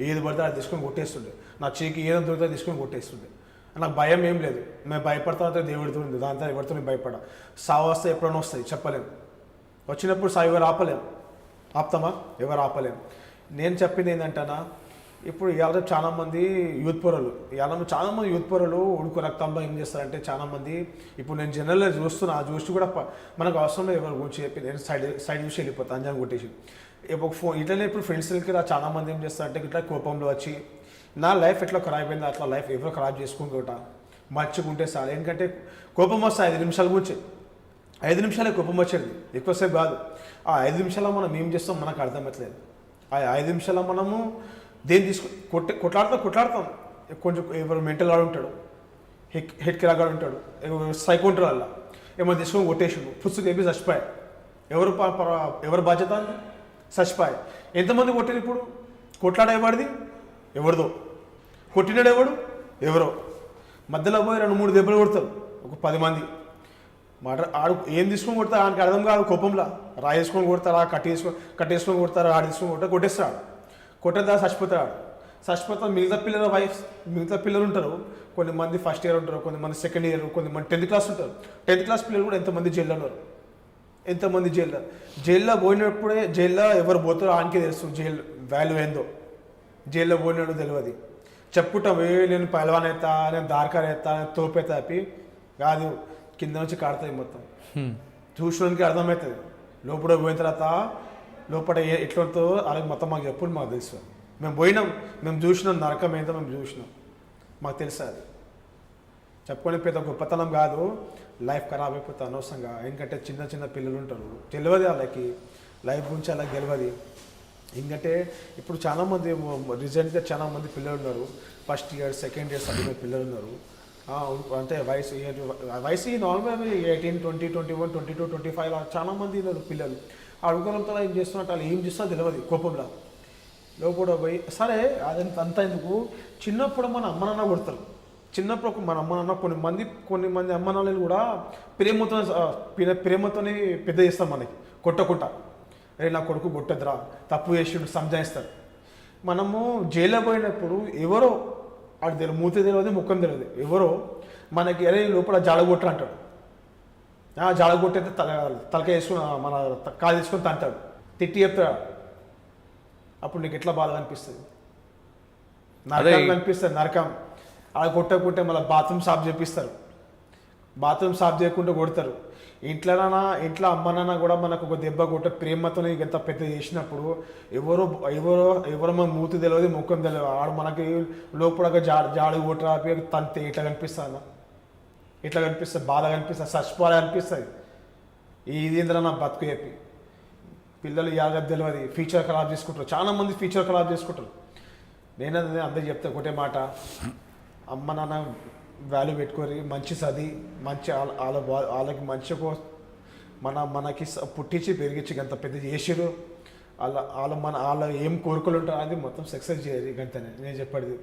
ఏది పడితే అది తీసుకొని కొట్టేస్తుండే, నా చేకి ఏదో దొరికితే తీసుకొని కొట్టేస్తుండే. నాకు భయం ఏం లేదు, మేము భయపడతా దేవుడితో ఉంది, దాంతో ఎవరితో నేను భయపడా. సావు వస్తే ఎప్పుడైనా వస్తాయి చెప్పలేము, వచ్చినప్పుడు సావు ఎవరు ఆపుతామా? ఎవరు ఆపలేము. నేను చెప్పింది ఏంటంటేనా, ఇప్పుడు ఇవాళ చాలామంది యూత్ పొరలు చాలామంది యూత్ పొరలు ఉడుకు రక్తంలో ఏం చేస్తారంటే చాలామంది ఇప్పుడు నేను జనరల్గా చూస్తూ కూడా మనకు అవసరం లేదు ఎవరు గురించి చెప్పి నేను సైడ్ చూసి వెళ్ళిపోతాను, అంజాన్ కొట్టేసి. ఇప్పుడు ఇట్లనే ఇప్పుడు ఫ్రెండ్స్కి చాలామంది ఏం చేస్తారంటే ఇట్లా కోపంలో వచ్చి నా లైఫ్ ఎట్లా ఖరాబ్ అయింది అట్లా లైఫ్ ఎవరో ఖరాబ్ చేసుకుంటా మర్చుకుంటే సార్. ఎందుకంటే కోపం వస్తే 5 నిమిషాల గురించి 5 నిమిషాలే కోపం వచ్చేది, ఎక్కువసేపు కాదు. ఆ 5 నిమిషాల్లో మనం ఏం చేస్తాం మనకు అర్థమవుతలేదు. ఆ 5 నిమిషాల్లో మనము దేన్ని కొట్లాడతాం. కొంచెం ఎవరు మెంటల్ గాడు ఉంటాడు, హెడ్ కిరాగాడు ఉంటాడు, సైకో ఉంటాడు, అలా ఏమో తీసుకొని కొట్టేసాడు, పుస్తకం చెప్పి చచ్చిపోయాడు. ఎవరు బాధ్యత అది? చచ్చిపోయి ఎంతమంది కొట్టారు ఇప్పుడు? కొట్లాడేవాడిది ఎవరిదో, కొట్టినాడు ఎవరో. మధ్యలో పోయి 2-3 దెబ్బలు కొడతారు ఒక 10 మంది. ఆడు ఏం తీసుకొని కొడతారు ఆయనకి అర్థం కాదు. కోపంలో రాయి వేసుకొని కొడతారా, కట్టేసుకొని కొడతారా, ఆడు తీసుకొని కొడతారు, కొట్టేస్తాడు. కొట్టిన తర్వాత చచ్చిపోతాడు. మిగతా పిల్లలు ఉంటారు. కొంతమంది ఫస్ట్ ఇయర్ ఉంటారు, కొంతమంది సెకండ్ ఇయర్, కొంతమంది 10th క్లాస్ ఉంటారు. 10th క్లాస్ పిల్లలు కూడా ఎంతమంది జైల్లో ఉన్నారు. జైల్లో పోయినప్పుడే జైల్లో ఎవరు పోతారో ఆయనకే తెలుస్తుంది జైలు వాల్యూ ఏందో. జైల్లో పోయినాడు తెలియదు. చెప్పుకుంటాం నేను పైలవాన్ అవుతా, నేను దార్కార్ అవుతా, నేను తోపేతా అని. కాదు, కింద నుంచి కాడుతుంది మొత్తం. చూసినానికి అర్థమవుతుంది. లోపల పోయిన తర్వాత లోపల ఎట్లుంటుందో అలాగే మొత్తం మాకు చెప్పుడు మాకు తెలుసు. మేము పోయినాం, మేము చూసినాం నరకం ఏంటో మేము చూసినాం, మాకు తెలుసు. అది చెప్పుకొని పెద్ద గొప్పతనం కాదు. లైఫ్ ఖరాబ్ అయిపోతుంది అనవసరంగా. ఎందుకంటే చిన్న పిల్లలు ఉంటారు, తెలియదు వాళ్ళకి లైఫ్ గురించి అలా తెలియదు. ఎందుకంటే ఇప్పుడు చాలామంది రీసెంట్గా చాలామంది పిల్లలు ఉన్నారు, ఫస్ట్ ఇయర్ సెకండ్ ఇయర్ చదివిన పిల్లలు ఉన్నారు. అంటే వయసు నార్మల్ 18, 20, 21, 22, 25 చాలామంది ఉన్నారు పిల్లలు. అడుగులంతా ఏం చేస్తున్నట్టు వాళ్ళు ఏం చేస్తున్నా తెలియదు. కోపంలో లోపల పోయి సరే అంతా ఎందుకు. చిన్నప్పుడు మన అమ్మ నాన్న కొడతారు. చిన్నప్పుడు మన అమ్మ నాన్న కొన్ని మంది అమ్మ నాన్నలు కూడా ప్రేమతోనే పెద్ద చేస్తాం మనకి, కొట్టకుండా. అరే నా కొడుకు కొట్టద్దురా, తప్పు చేసి సంజాయిస్తారు. మనము జైల్లో పోయినప్పుడు ఎవరో ఆడు తెలియదు, మూతి తెలియదు, ముఖం తెలియదు, ఎవరో మనకి అరే లోపల జాడగొట్టరు అంటాడు. జాడగొట్టయితే తలకాయ వేసుకుని మన కాలు తీసుకొని తంటాడు, తిట్టి చెప్తాడు. అప్పుడు నీకు ఎట్లా బాధ అనిపిస్తుంది? నరకం అనిపిస్తుంది. నరకం. అలా కొట్టకుంటే మళ్ళీ బాత్రూమ్ సాఫ్ చేపిస్తారు. బాత్రూమ్ సాఫ్ చేయకుండా కొడతారు. ఇంట్లో అమ్మనన్నా కూడా మనకు ఒక దెబ్బ కొట్ట ప్రేమతో ఎంత పెద్ద చేసినప్పుడు ఎవరో మన మూతి తెలియదు, ముఖం తెలియదు. ఆడు మనకి లోపల జాడు కొట్టరా తంతే ఇట్లా కనిపిస్తాను, ఇట్లా కనిపిస్తుంది, బాధ కనిపిస్తుంది, చచ్చిపోవాలి అనిపిస్తుంది. ఇది ఏంద్రా నా బతుకు చెప్పి పిల్లలు యాగ తెలియదు, ఫ్యూచర్ ఖరాబ్ చేసుకుంటారు. చాలామంది ఫ్యూచర్ ఖరాబ్ చేసుకుంటారు. నేనది అందరికి చెప్తే ఒకటే మాట, అమ్మ నాన్న వాల్యూ పెట్టుకొని మంచి చదివి మంచి వాళ్ళకి మంచిగా మనకి పుట్టించి పెరిగించి అంత పెద్ద చేసిరు. వాళ్ళ ఏం కోరికలు ఉంటారో అది మొత్తం సక్సెస్ చేయాలి. అంతనే నేను చెప్పేది.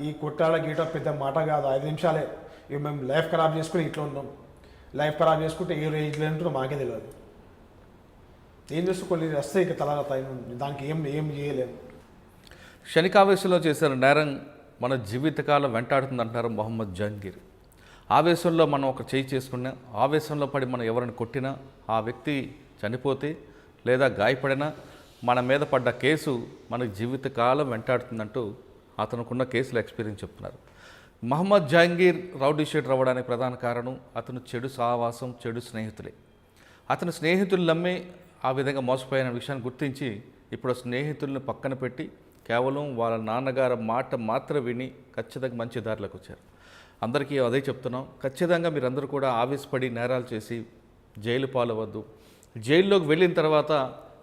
ఈ కొట్టాల గీట పెద్ద మాట కాదు, 5 నిమిషాలే. ఇవి మేము లైఫ్ ఖరాబ్ చేసుకుని ఇట్లా ఉన్నాం. లైఫ్ ఖరాబ్ చేసుకుంటే ఏ రేంజ్లో ఉంటుందో మాకే తెలియదు. ఏం చేస్తూ కొన్ని వస్తాయి ఇక తలరాత, దానికి ఏం చేయలేము. క్షణికావేశంలో చేసిన నేరం మన జీవితకాలం వెంటాడుతుందంటారు మొహమ్మద్ జహంగీర్. ఆవేశంలో మనం ఒక చేయి చేసుకున్నా, ఆవేశంలో పడి మనం ఎవరిని కొట్టినా, ఆ వ్యక్తి చనిపోతే లేదా గాయపడినా మన మీద పడ్డ కేసు మన జీవితకాలం వెంటాడుతుందంటూ అతనుకున్న కేసుల ఎక్స్పీరియన్స్ చెప్తున్నారు. మొహమ్మద్ జహంగీర్ రౌడీ షీటర్ అవ్వడానికి ప్రధాన కారణం అతను చెడు సహవాసం, చెడు స్నేహితులే. అతని స్నేహితులు నమ్మి ఆ విధంగా మోసపోయిన విషయాన్ని గుర్తించి ఇప్పుడు స్నేహితులను పక్కన పెట్టి కేవలం వాళ్ళ నాన్నగారి మాట మాత్రం విని ఖచ్చితంగా మంచి దారిలోకి వచ్చారు. అందరికీ అదే చెప్తున్నాం, ఖచ్చితంగా మీరందరూ కూడా ఆవేశపడి నేరాలు చేసి జైలు పాలవద్దు. జైల్లోకి వెళ్ళిన తర్వాత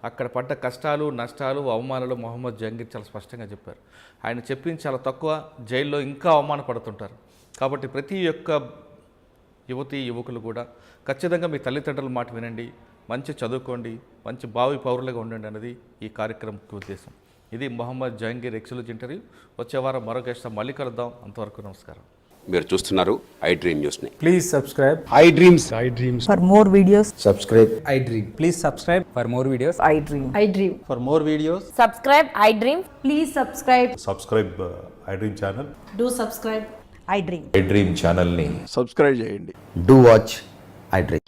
అక్కడ పడ్డ కష్టాలు, నష్టాలు, అవమానాలు మొహమ్మద్ జహంగీర్ చాలా స్పష్టంగా చెప్పారు. ఆయన చెప్పింది చాలా తక్కువ, జైల్లో ఇంకా అవమానపడుతుంటారు. కాబట్టి ప్రతి ఒక్క యువకులు కూడా ఖచ్చితంగా మీ తల్లిదండ్రుల మాట వినండి, మంచి చదువుకోండి, మంచి భావి పౌరులుగా ఉండండి అన్నది ఈ కార్యక్రమం ఉద్దేశం. ఇది మొహమ్మద్ జహంగీర్ ఎక్స్క్లూజివ్ ఇంటర్వ్యూ. వచ్చే వారం మరొక గెస్ట్తో మళ్ళీ కలుద్దాం. అంతవరకు నమస్కారం. మీరు చూస్తున్నారు ఐ డ్రీమ్ న్యూస్ ని. Please subscribe. I dreams. For more videos, Subscribe. I dream. Please subscribe for more videos. I dream. I dream. For more videos. Subscribe, I dream. Please subscribe. Subscribe I dream channel. Do subscribe, I dream. I dream ఛానల్ని subscribe చేయండి. Do watch I dream.